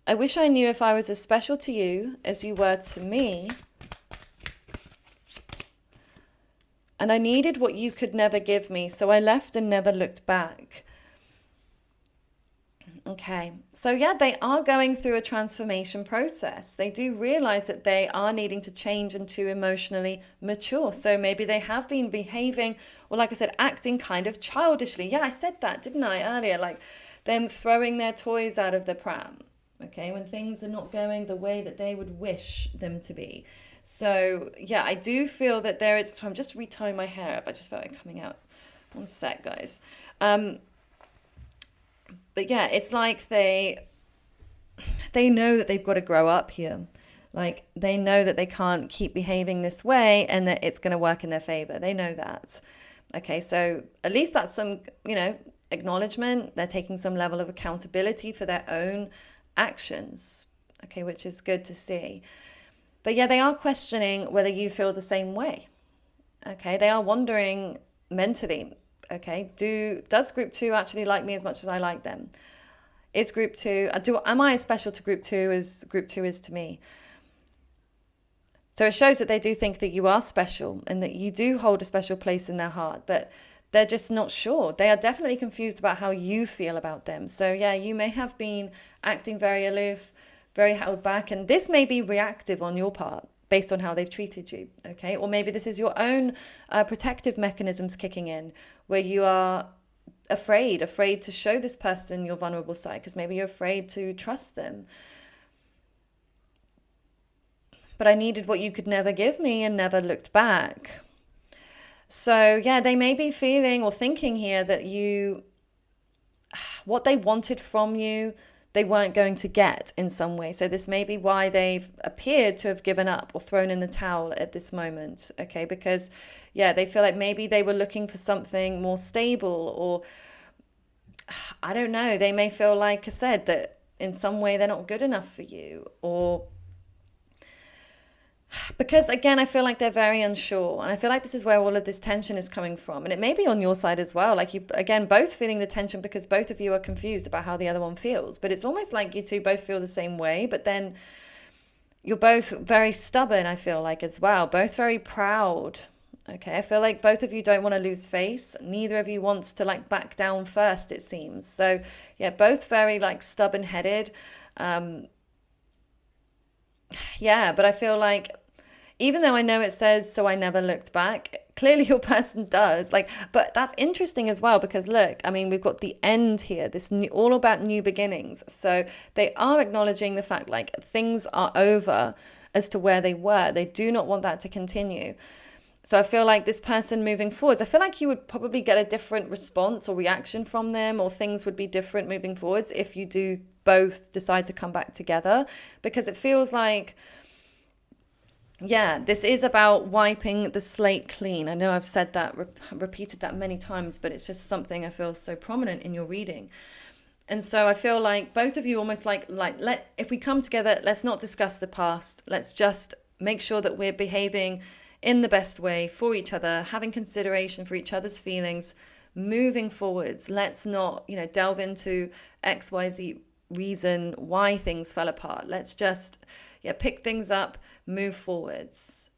I wish I knew if I was as special to you as you were to me. And I needed what you could never give me, so I left and never looked back. Okay, so yeah, they are going through a transformation process. They do realize that they are needing to change and to emotionally mature. So maybe they have been behaving, or like I said, acting kind of childishly. Yeah, I said that, didn't I, earlier? Like them throwing their toys out of the pram, okay, when things are not going the way that they would wish them to be. So yeah, I do feel that there is, so I'm just retying my hair up. I just felt it coming out. One sec, guys. But yeah, it's like they know that they've got to grow up here. Like they know that they can't keep behaving this way and that it's going to work in their favor. They know that. Okay, so at least that's some, acknowledgement. They're taking some level of accountability for their own actions. Okay, which is good to see. But yeah, they are questioning whether you feel the same way. Okay, they are wondering mentally, okay, does group 2 actually like me as much as I like them? Is group 2, am I as special to group 2 as group 2 is to me? So it shows that they do think that you are special and that you do hold a special place in their heart, but they're just not sure. They are definitely confused about how you feel about them. So yeah, you may have been acting very aloof, very held back, and this may be reactive on your part based on how they've treated you, okay? Or maybe this is your own protective mechanisms kicking in, where you are afraid to show this person your vulnerable side, because maybe you're afraid to trust them. But I needed what you could never give me and never looked back. So yeah, they may be feeling or thinking here that what they wanted from you, they weren't going to get in some way. So this may be why they've appeared to have given up or thrown in the towel at this moment, okay? Because, yeah, they feel like maybe they were looking for something more stable, or, I don't know, they may feel like I said that in some way they're not good enough for you, or because again, I feel like they're very unsure, and I feel like this is where all of this tension is coming from. And it may be on your side as well, like you again both feeling the tension because both of you are confused about how the other one feels. But it's almost like you two both feel the same way, but then you're both very stubborn, I feel like, as well, both very proud. Okay, I feel like both of you don't want to lose face. Neither of you wants to like back down first, it seems. So yeah, both very like stubborn headed. Yeah, but I feel like even though I know it says, so I never looked back, clearly your person does. Like, but that's interesting as well, because look, I mean, we've got the end here, this new, all about new beginnings. So they are acknowledging the fact like things are over as to where they were. They do not want that to continue. So I feel like this person moving forwards, I feel like you would probably get a different response or reaction from them, or things would be different moving forwards if you do both decide to come back together, because it feels like, yeah, this is about wiping the slate clean. I know I've said that, repeated that many times, but it's just something I feel so prominent in your reading. And so I feel like both of you almost like if we come together, let's not discuss the past. Let's just make sure that we're behaving in the best way for each other, having consideration for each other's feelings, moving forwards. Let's not, delve into XYZ reason why things fell apart. Let's just, pick things up, move forwards.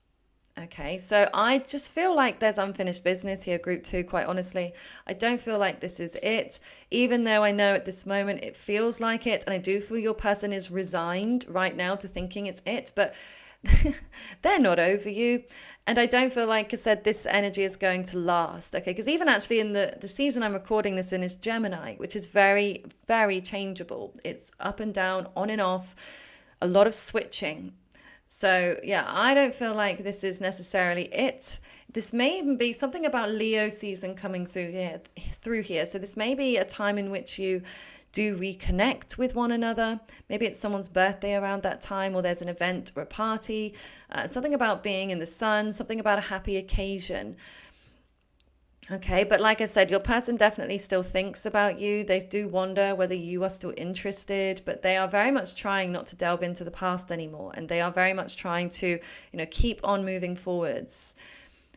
Okay, so I just feel like there's unfinished business here, group 2, quite honestly. I don't feel like this is it, even though I know at this moment it feels like it, and I do feel your person is resigned right now to thinking it's it, but they're not over you. And I don't feel like I said this energy is going to last, okay? Because even actually in the season I'm recording this in is Gemini, which is very, very changeable. It's up and down, on and off, a lot of switching. So yeah, I don't feel like this is necessarily it. This may even be something about Leo season coming through here. So this may be a time in which you do reconnect with one another. Maybe it's someone's birthday around that time, or there's an event or a party, something about being in the sun, something about a happy occasion. Okay, but like I said, your person definitely still thinks about you. They do wonder whether you are still interested, but they are very much trying not to delve into the past anymore. And they are very much trying to, keep on moving forwards.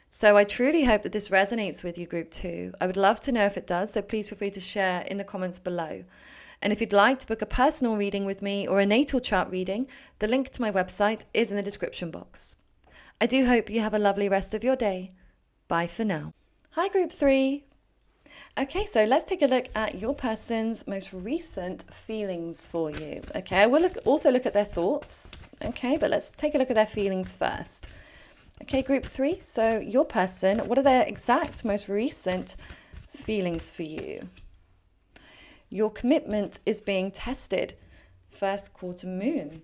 So I truly hope that this resonates with you, group 2. I would love to know if it does, so please feel free to share in the comments below. And if you'd like to book a personal reading with me or a natal chart reading, the link to my website is in the description box. I do hope you have a lovely rest of your day. Bye for now. Hi, group 3. Okay, so let's take a look at your person's most recent feelings for you. Okay, I will also look at their thoughts. Okay, but let's take a look at their feelings first. Okay, group 3. So your person, what are their exact most recent feelings for you? Your commitment is being tested. First quarter moon.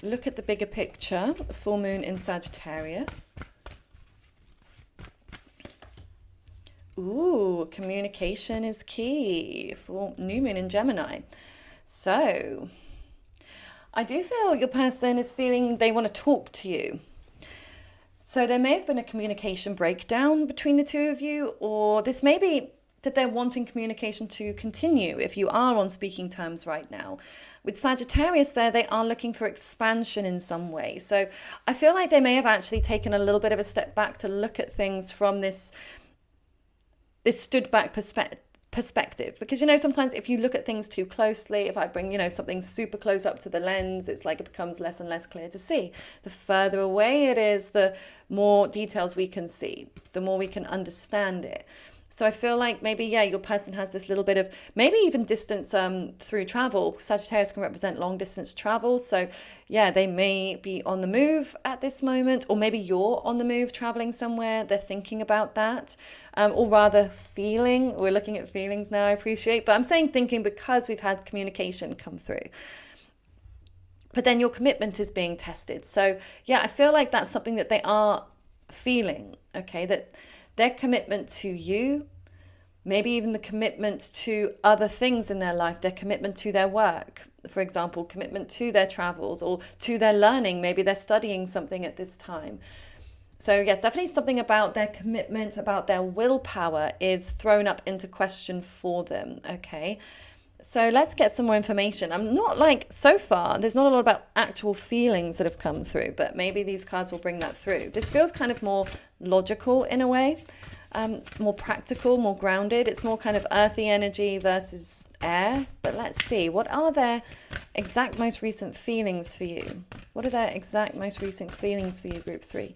Look at the bigger picture, full moon in Sagittarius. Ooh, communication is key. Full new moon in Gemini. So, I do feel your person is feeling they want to talk to you. So there may have been a communication breakdown between the two of you, or this may be that they're wanting communication to continue if you are on speaking terms right now. With Sagittarius there, they are looking for expansion in some way. So I feel like they may have actually taken a little bit of a step back to look at things from this stood back perspective. Because, sometimes if you look at things too closely, if I bring, something super close up to the lens, it's like it becomes less and less clear to see. The further away it is, the more details we can see, the more we can understand it. So I feel like maybe, your person has this little bit of maybe even distance through travel. Sagittarius can represent long distance travel. So they may be on the move at this moment, or maybe you're on the move traveling somewhere. They're thinking about that, or rather feeling. We're looking at feelings now, I appreciate. But I'm saying thinking because we've had communication come through. But then your commitment is being tested. So I feel like that's something that they are feeling, okay, that their commitment to you, maybe even the commitment to other things in their life, their commitment to their work, for example, commitment to their travels or to their learning. Maybe they're studying something at this time. So yes, definitely something about their commitment, about their willpower is thrown up into question for them, okay? So let's get some more information. I'm not so far, there's not a lot about actual feelings that have come through, but maybe these cards will bring that through. This feels kind of more logical in a way, more practical, more grounded. It's more kind of earthy energy versus air. But let's see, what are their exact most recent feelings for you? What are their exact most recent feelings for you, group 3?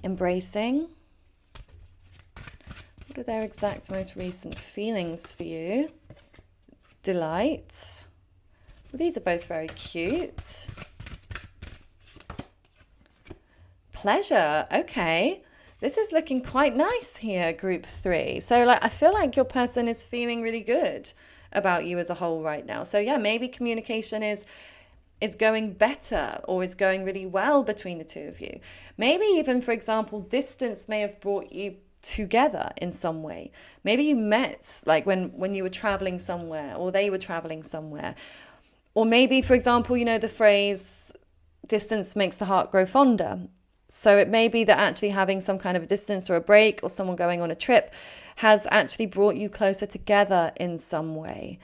Embracing. What are their exact most recent feelings for you? Delight. Well, these are both very cute. Pleasure. Okay. This is looking quite nice here, group 3. So I feel like your person is feeling really good about you as a whole right now. So maybe communication is is going better or is going really well between the two of you. Maybe even, for example, distance may have brought you together in some way. Maybe you met like when you were traveling somewhere, or they were traveling somewhere. Or maybe, for example, you know the phrase, distance makes the heart grow fonder. So it may be that actually having some kind of a distance or a break or someone going on a trip has actually brought you closer together in some way.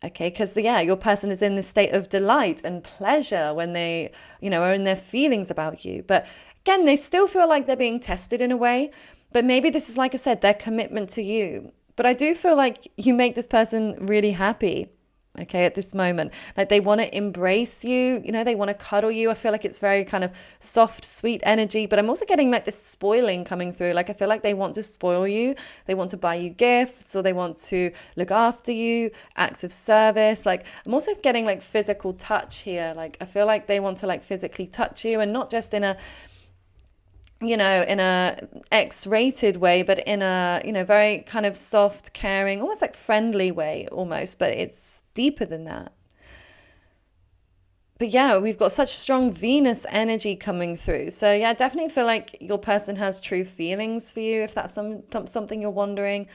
Okay, because your person is in this state of delight and pleasure when they, are in their feelings about you. But again, they still feel like they're being tested in a way. But maybe this is, like I said, their commitment to you. But I do feel like you make this person really happy. Okay, at this moment, like they want to embrace you, they want to cuddle you. I feel like it's very kind of soft, sweet energy, but I'm also getting like this spoiling coming through. Like I feel like they want to spoil you. They want to buy you gifts, or they want to look after you, acts of service. Like I'm also getting like physical touch here. Like I feel like they want to like physically touch you, and not just in a X-rated way, but in a, very kind of soft, caring, almost like friendly way almost, but it's deeper than that. But yeah, we've got such strong Venus energy coming through. So yeah, I definitely feel like your person has true feelings for you, if that's something you're wondering.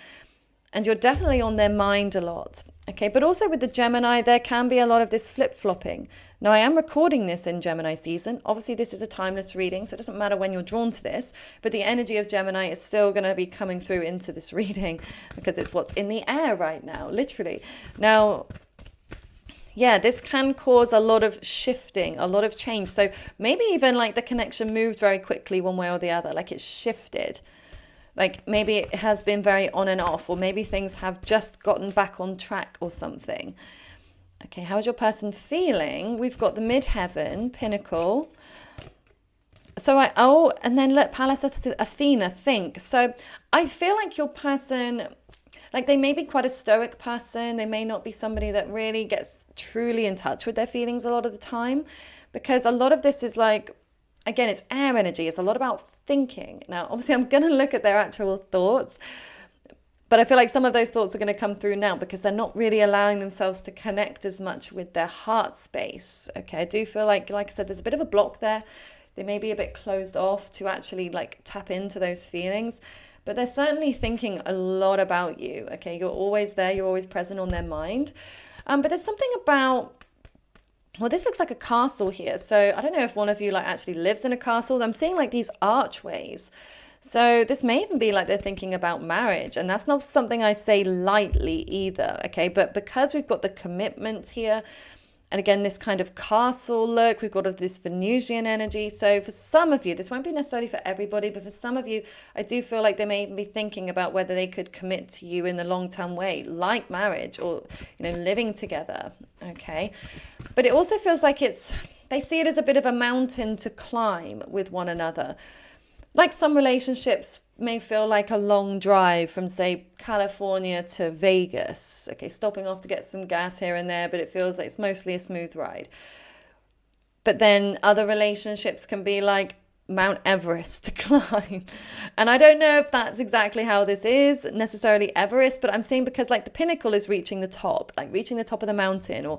And you're definitely on their mind a lot. Okay, but also with the Gemini, there can be a lot of this flip-flopping. Now, I am recording this in Gemini season. Obviously, this is a timeless reading, so it doesn't matter when you're drawn to this, but the energy of Gemini is still going to be coming through into this reading because it's what's in the air right now, literally. Now, yeah, this can cause a lot of shifting, a lot of change. So maybe even like the connection moved very quickly one way or the other, like it's shifted. Like maybe it has been very on and off, or maybe things have just gotten back on track or something. Okay, how is your person feeling? We've got the midheaven, pinnacle. And then let Pallas Athena think. So I feel like your person, like they may be quite a stoic person. They may not be somebody that really gets truly in touch with their feelings a lot of the time, because a lot of this is like, again, it's air energy. It's a lot about thinking. Now, obviously, I'm going to look at their actual thoughts, but I feel like some of those thoughts are going to come through now because they're not really allowing themselves to connect as much with their heart space. Okay, I do feel like I said, there's a bit of a block there. They may be a bit closed off to actually like tap into those feelings, but they're certainly thinking a lot about you. Okay, you're always there. You're always present on their mind. But there's something about, well, this looks like a castle here. So I don't know if one of you like actually lives in a castle. I'm seeing like these archways. So this may even be like they're thinking about marriage, and that's not something I say lightly either, okay? But because we've got the commitment here, and again, this kind of castle look, we've got this Venusian energy. So for some of you, this won't be necessarily for everybody, but for some of you, I do feel like they may even be thinking about whether they could commit to you in the long-term way, like marriage or, living together, okay? But it also feels like they see it as a bit of a mountain to climb with one another. Like some relationships may feel like a long drive from, say, California to Vegas. Okay, stopping off to get some gas here and there, but it feels like it's mostly a smooth ride. But then other relationships can be like Mount Everest to climb. And I don't know if that's exactly how this is, necessarily Everest, but I'm saying because like the pinnacle is reaching the top, like reaching the top of the mountain, or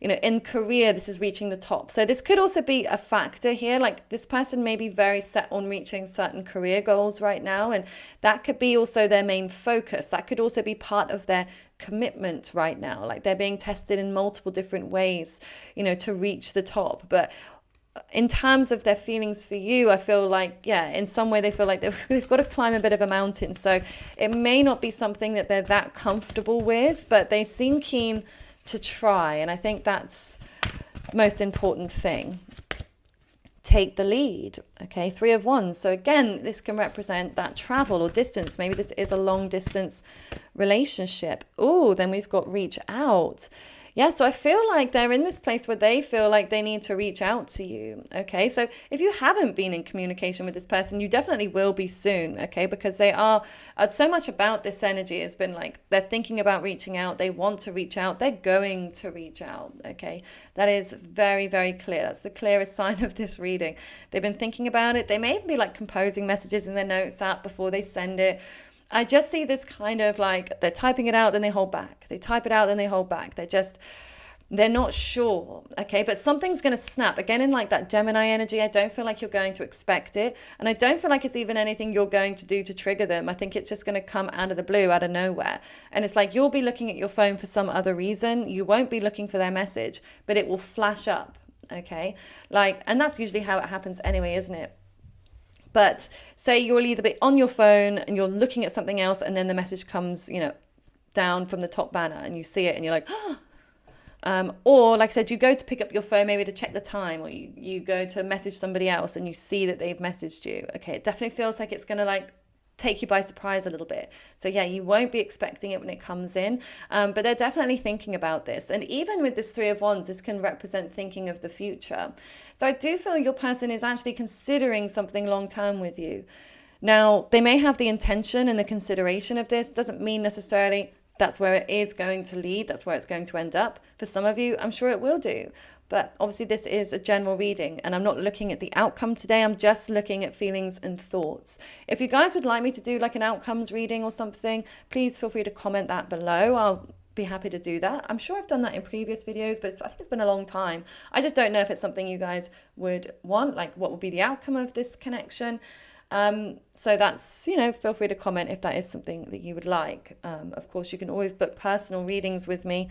in career, this is reaching the top. So this could also be a factor here. Like this person may be very set on reaching certain career goals right now. And that could be also their main focus. That could also be part of their commitment right now. Like they're being tested in multiple different ways, to reach the top. But in terms of their feelings for you, I feel like, in some way they feel like they've got to climb a bit of a mountain. So it may not be something that they're that comfortable with, but they seem keen to try, and I think that's the most important thing. Take the lead. Okay, 3 of Wands. So again, this can represent that travel or distance. Maybe this is a long distance relationship. Oh, then we've got reach out. Yeah, so I feel like they're in this place where they feel like they need to reach out to you, okay? So if you haven't been in communication with this person, you definitely will be soon, okay? Because they are, so much about this energy has been like, they're thinking about reaching out, they want to reach out, they're going to reach out, okay? That is very, very clear. That's the clearest sign of this reading. They've been thinking about it. They may even be like composing messages in their notes app before they send it. I just see this kind of like they're typing it out, then they hold back. They type it out, then they hold back. They're just, They're not sure, okay? But something's going to snap. Again, in like that Gemini energy, I don't feel like you're going to expect it. And I don't feel like it's even anything you're going to do to trigger them. I think it's just going to come out of the blue, out of nowhere. And it's like you'll be looking at your phone for some other reason. You won't be looking for their message, but it will flash up, okay? Like, and that's usually how it happens anyway, isn't it? But say you'll either be on your phone and you're looking at something else, and then the message comes, down from the top banner and you see it and you're like, oh. Or like I said, you go to pick up your phone maybe to check the time, or you go to message somebody else and you see that they've messaged you. Okay, it definitely feels like it's going to like take you by surprise a little bit. So yeah, you won't be expecting it when it comes in, but they're definitely thinking about this. And even with this Three of Wands, this can represent thinking of the future. So I do feel your person is actually considering something long term with you. Now, they may have the intention and the consideration of this. Doesn't mean necessarily that's where it is going to lead. That's where it's going to end up. For some of you, I'm sure it will do. But obviously this is a general reading and I'm not looking at the outcome today. I'm just looking at feelings and thoughts. If you guys would like me to do like an outcomes reading or something, please feel free to comment that below. I'll be happy to do that. I'm sure I've done that in previous videos, but I think it's been a long time. I just don't know if it's something you guys would want, like what would be the outcome of this connection. So that's, feel free to comment if that is something that you would like. Of course, you can always book personal readings with me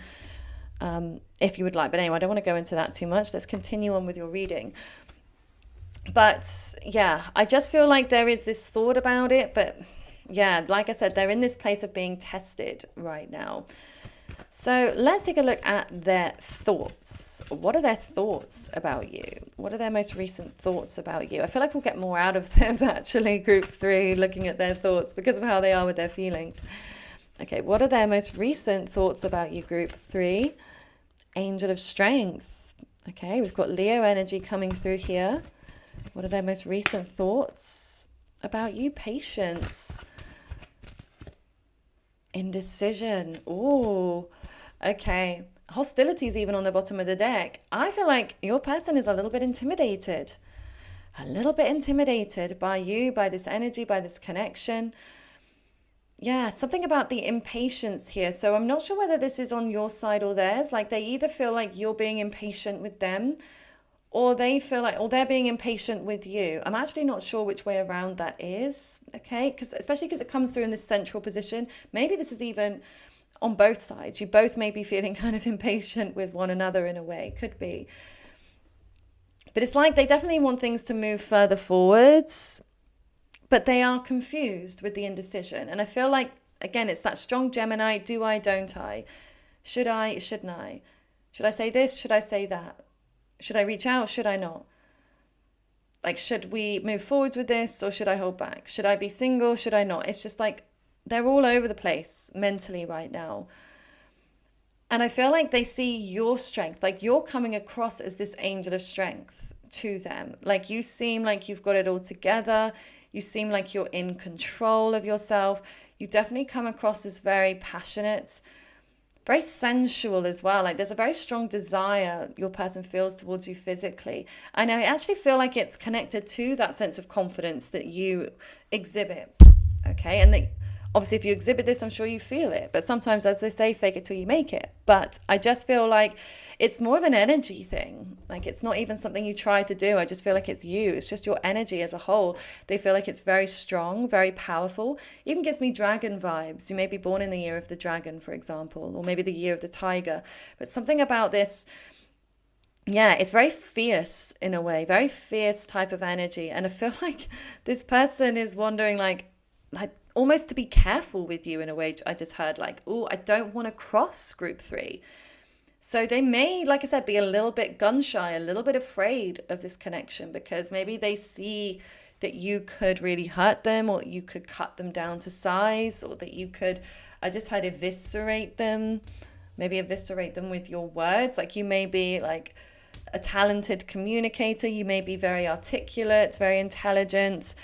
if you would like. But anyway, I don't want to go into that too much. Let's continue on with your reading. But yeah, I just feel like there is this thought about it. But yeah, like I said, they're in this place of being tested right now. So let's take a look at their thoughts. What are their thoughts about you? What are their most recent thoughts about you? I feel like we'll get more out of them actually, group 3, looking at their thoughts because of how they are with their feelings. Okay, what are their most recent thoughts about you, group 3? Angel of Strength. Okay, we've got Leo energy coming through here. What are their most recent thoughts about you? Patience. Indecision. Oh, okay. Hostilities even on the bottom of the deck. I feel like your person is a little bit intimidated. A little bit intimidated by you, by this energy, by this connection. Yeah, something about the impatience here. So I'm not sure whether this is on your side or theirs. Like they either feel like you're being impatient with them, or they feel like, or they're being impatient with you. I'm actually not sure which way around that is, okay? Especially because it comes through in this central position. Maybe this is even on both sides. You both may be feeling kind of impatient with one another in a way. Could be. But it's like they definitely want things to move further forwards, but they are confused with the indecision. And I feel like, again, it's that strong Gemini. Do I, don't I? Should I, shouldn't I? Should I say this? Should I say that? Should I reach out? Should I not? Like, should we move forwards with this or should I hold back? Should I be single? Should I not? It's just like they're all over the place mentally right now. And I feel like they see your strength, like you're coming across as this angel of strength to them. Like you seem like you've got it all together. You seem like you're in control of yourself. You definitely come across as very passionate, very sensual as well. Like there's a very strong desire your person feels towards you physically. And I actually feel like it's connected to that sense of confidence that you exhibit. Okay. And obviously if you exhibit this, I'm sure you feel it. But sometimes, as they say, fake it till you make it. But I just feel like it's more of an energy thing. Like it's not even something you try to do. I just feel like it's you. It's just your energy as a whole. They feel like it's very strong, very powerful. Even gives me dragon vibes. You may be born in the year of the dragon, for example, or maybe the year of the tiger. But something about this, yeah, it's very fierce in a way, very fierce type of energy. And I feel like this person is wondering like almost to be careful with you in a way. I just heard like, oh, I don't want to cross group 3. So they may, like I said, be a little bit gun shy, a little bit afraid of this connection because maybe they see that you could really hurt them or you could cut them down to size or that you could, I just heard eviscerate them, maybe eviscerate them with your words. Like you may be like a talented communicator. You may be very articulate, very intelligent,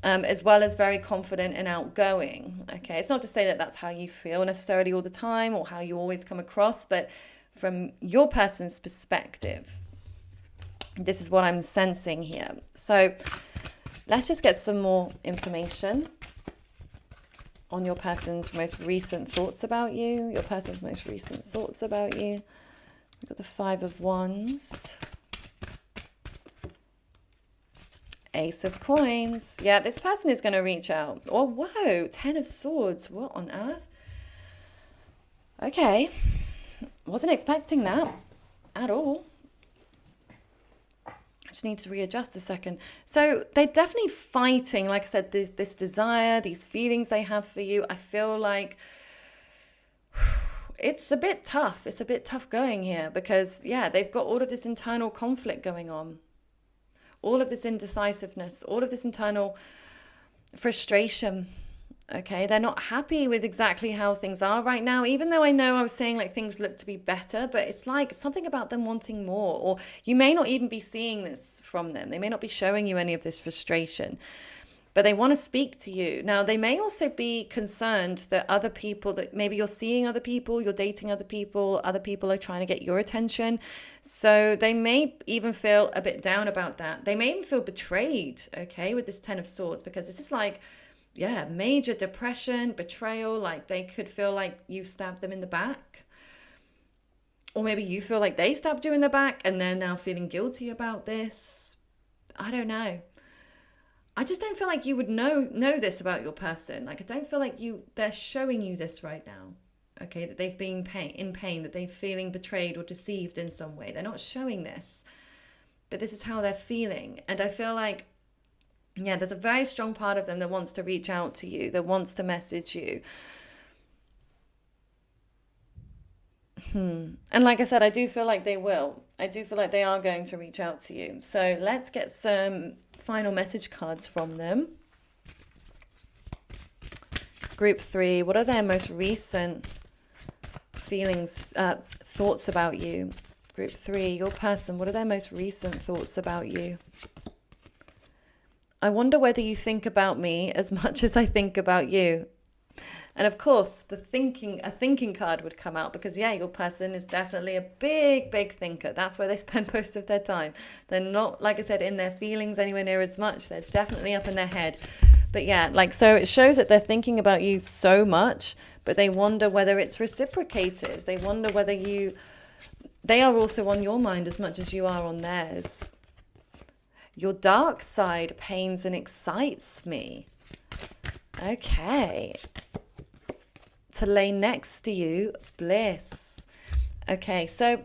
as well as very confident and outgoing. Okay, it's not to say that that's how you feel necessarily all the time or how you always come across, but from your person's perspective, this is what I'm sensing here. So let's just get some more information on your person's most recent thoughts about you. Your person's most recent thoughts about you. We've got the Five of Wands. Ace of Coins. Yeah, this person is going to reach out. Oh, whoa, Ten of Swords. What on earth? Okay. Wasn't expecting that at all. I just need to readjust a second. So they're definitely fighting, like I said, this desire, these feelings they have for you. I feel like it's a bit tough. It's a bit tough going here because, yeah, they've got all of this internal conflict going on. All of this indecisiveness, all of this internal frustration. Okay, they're not happy with exactly how things are right now, even though I know I was saying like things look to be better, but it's like something about them wanting more, or you may not even be seeing this from them. They may not be showing you any of this frustration, but they want to speak to you. Now, they may also be concerned that other people, that maybe you're seeing other people, you're dating other people are trying to get your attention. So they may even feel a bit down about that. They may even feel betrayed, okay, with this Ten of Swords, because this is like, yeah, major depression, betrayal. Like they could feel like you've stabbed them in the back. Or maybe you feel like they stabbed you in the back and they're now feeling guilty about this. I don't know. I just don't feel like you would know this about your person. Like I don't feel like they're showing you this right now. Okay, that they've been in pain, that they're feeling betrayed or deceived in some way. They're not showing this. But this is how they're feeling. And I feel like, yeah, there's a very strong part of them that wants to reach out to you, that wants to message you. And like I said, I do feel like they will. I do feel like they are going to reach out to you. So let's get some final message cards from them. Group 3, what are their most recent feelings, thoughts about you? Group 3, your person, what are their most recent thoughts about you? I wonder whether you think about me as much as I think about you. And of course, a thinking card would come out because, yeah, your person is definitely a big, big thinker. That's where they spend most of their time. They're not, like I said, in their feelings anywhere near as much. They're definitely up in their head. But yeah, like, so it shows that they're thinking about you so much, but they wonder whether it's reciprocated. They wonder whether they are also on your mind as much as you are on theirs. Your dark side pains and excites me. Okay. To lay next to you, bliss. Okay, so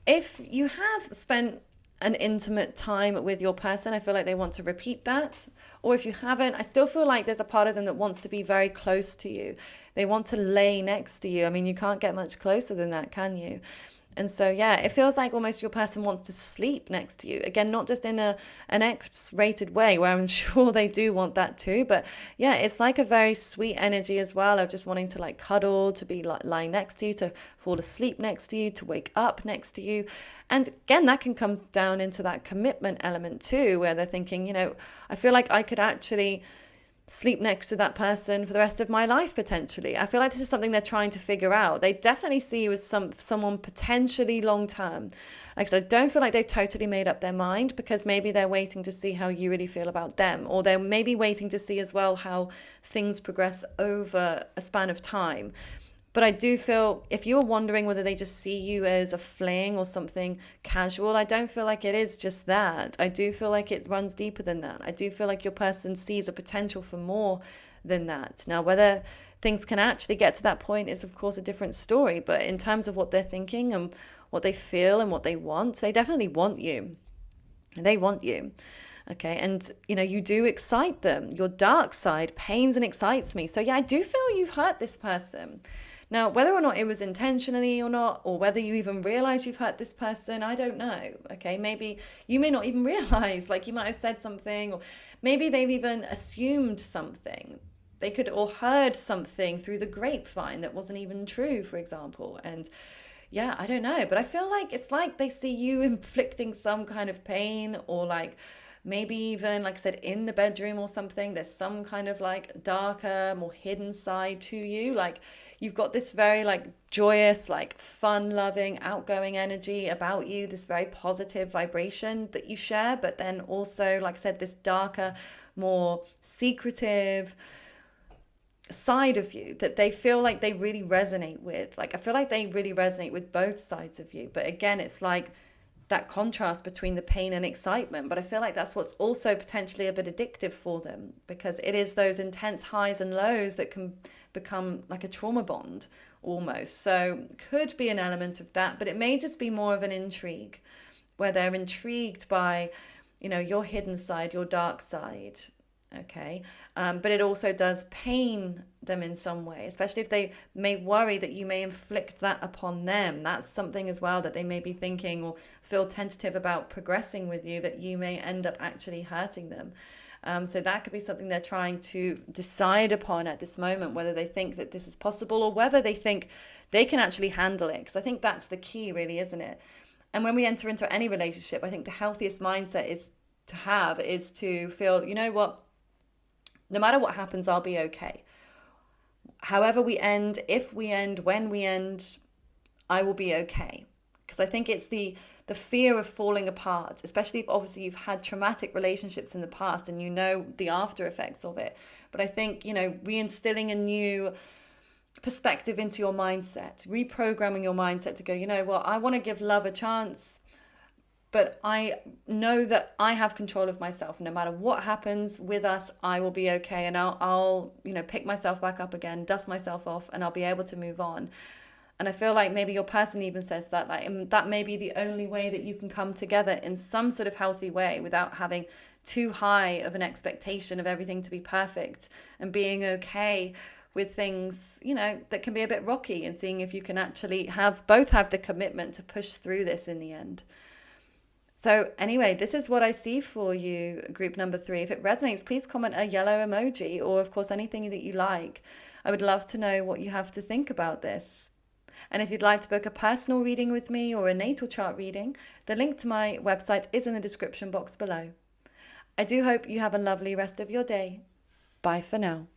if you have spent an intimate time with your person, I feel like they want to repeat that. Or if you haven't, I still feel like there's a part of them that wants to be very close to you. They want to lay next to you. I mean, you can't get much closer than that, can you? And so, yeah, it feels like almost your person wants to sleep next to you. Again, not just in an X-rated way, where I'm sure they do want that too. But yeah, it's like a very sweet energy as well of just wanting to like cuddle, to be like lying next to you, to fall asleep next to you, to wake up next to you. And again, that can come down into that commitment element too, where they're thinking, I feel like I could actually sleep next to that person for the rest of my life potentially. I feel like this is something they're trying to figure out. They definitely see you as someone potentially long term. Like I said, I don't feel like they've totally made up their mind, because maybe they're waiting to see how you really feel about them, or they're maybe waiting to see as well how things progress over a span of time. But I do feel, if you're wondering whether they just see you as a fling or something casual, I don't feel like it is just that. I do feel like it runs deeper than that. I do feel like your person sees a potential for more than that. Now, whether things can actually get to that point is, of course, a different story. But in terms of what they're thinking and what they feel and what they want, they definitely want you. They want you. Okay, and you do excite them. Your dark side pains and excites me. So yeah, I do feel you've hurt this person. Now, whether or not it was intentionally or not, or whether you even realize you've hurt this person, I don't know. Okay, maybe you may not even realize, like you might have said something, or maybe they've even assumed something. They could, or heard something through the grapevine that wasn't even true, for example. And yeah, I don't know, but I feel like it's like they see you inflicting some kind of pain, or like maybe even, like I said, in the bedroom or something, there's some kind of like darker, more hidden side to you. Like you've got this very like joyous, like fun-loving, outgoing energy about you, this very positive vibration that you share, but then also, like I said, this darker, more secretive, side of you that they feel like they really resonate with. Like, I feel like they really resonate with both sides of you. But again, it's like that contrast between the pain and excitement. But I feel like that's what's also potentially a bit addictive for them, because it is those intense highs and lows that can become like a trauma bond almost. So could be an element of that, but it may just be more of an intrigue where they're intrigued by, your hidden side, your dark side. Okay. But it also does pain them in some way, especially if they may worry that you may inflict that upon them. That's something as well that they may be thinking or feel tentative about progressing with you, that you may end up actually hurting them. So that could be something they're trying to decide upon at this moment, whether they think that this is possible or whether they think they can actually handle it. Because I think that's the key, really, isn't it? And when we enter into any relationship, I think the healthiest mindset is to feel, you know what, no matter what happens, I'll be okay. However we end, if we end, when we end, I will be okay. Because I think it's the fear of falling apart, especially if obviously you've had traumatic relationships in the past and you know the after effects of it. But I think, reinstilling a new perspective into your mindset, reprogramming your mindset to go, you know what, I want to give love a chance, but I know that I have control of myself. No matter what happens with us, I will be okay. And I'll pick myself back up again, dust myself off, and I'll be able to move on. And I feel like maybe your person even says that, like, that may be the only way that you can come together in some sort of healthy way without having too high of an expectation of everything to be perfect, and being okay with things, that can be a bit rocky, and seeing if you can actually both have the commitment to push through this in the end. So anyway, this is what I see for you, group number 3. If it resonates, please comment a yellow emoji, or of course anything that you like. I would love to know what you have to think about this. And if you'd like to book a personal reading with me or a natal chart reading, the link to my website is in the description box below. I do hope you have a lovely rest of your day. Bye for now.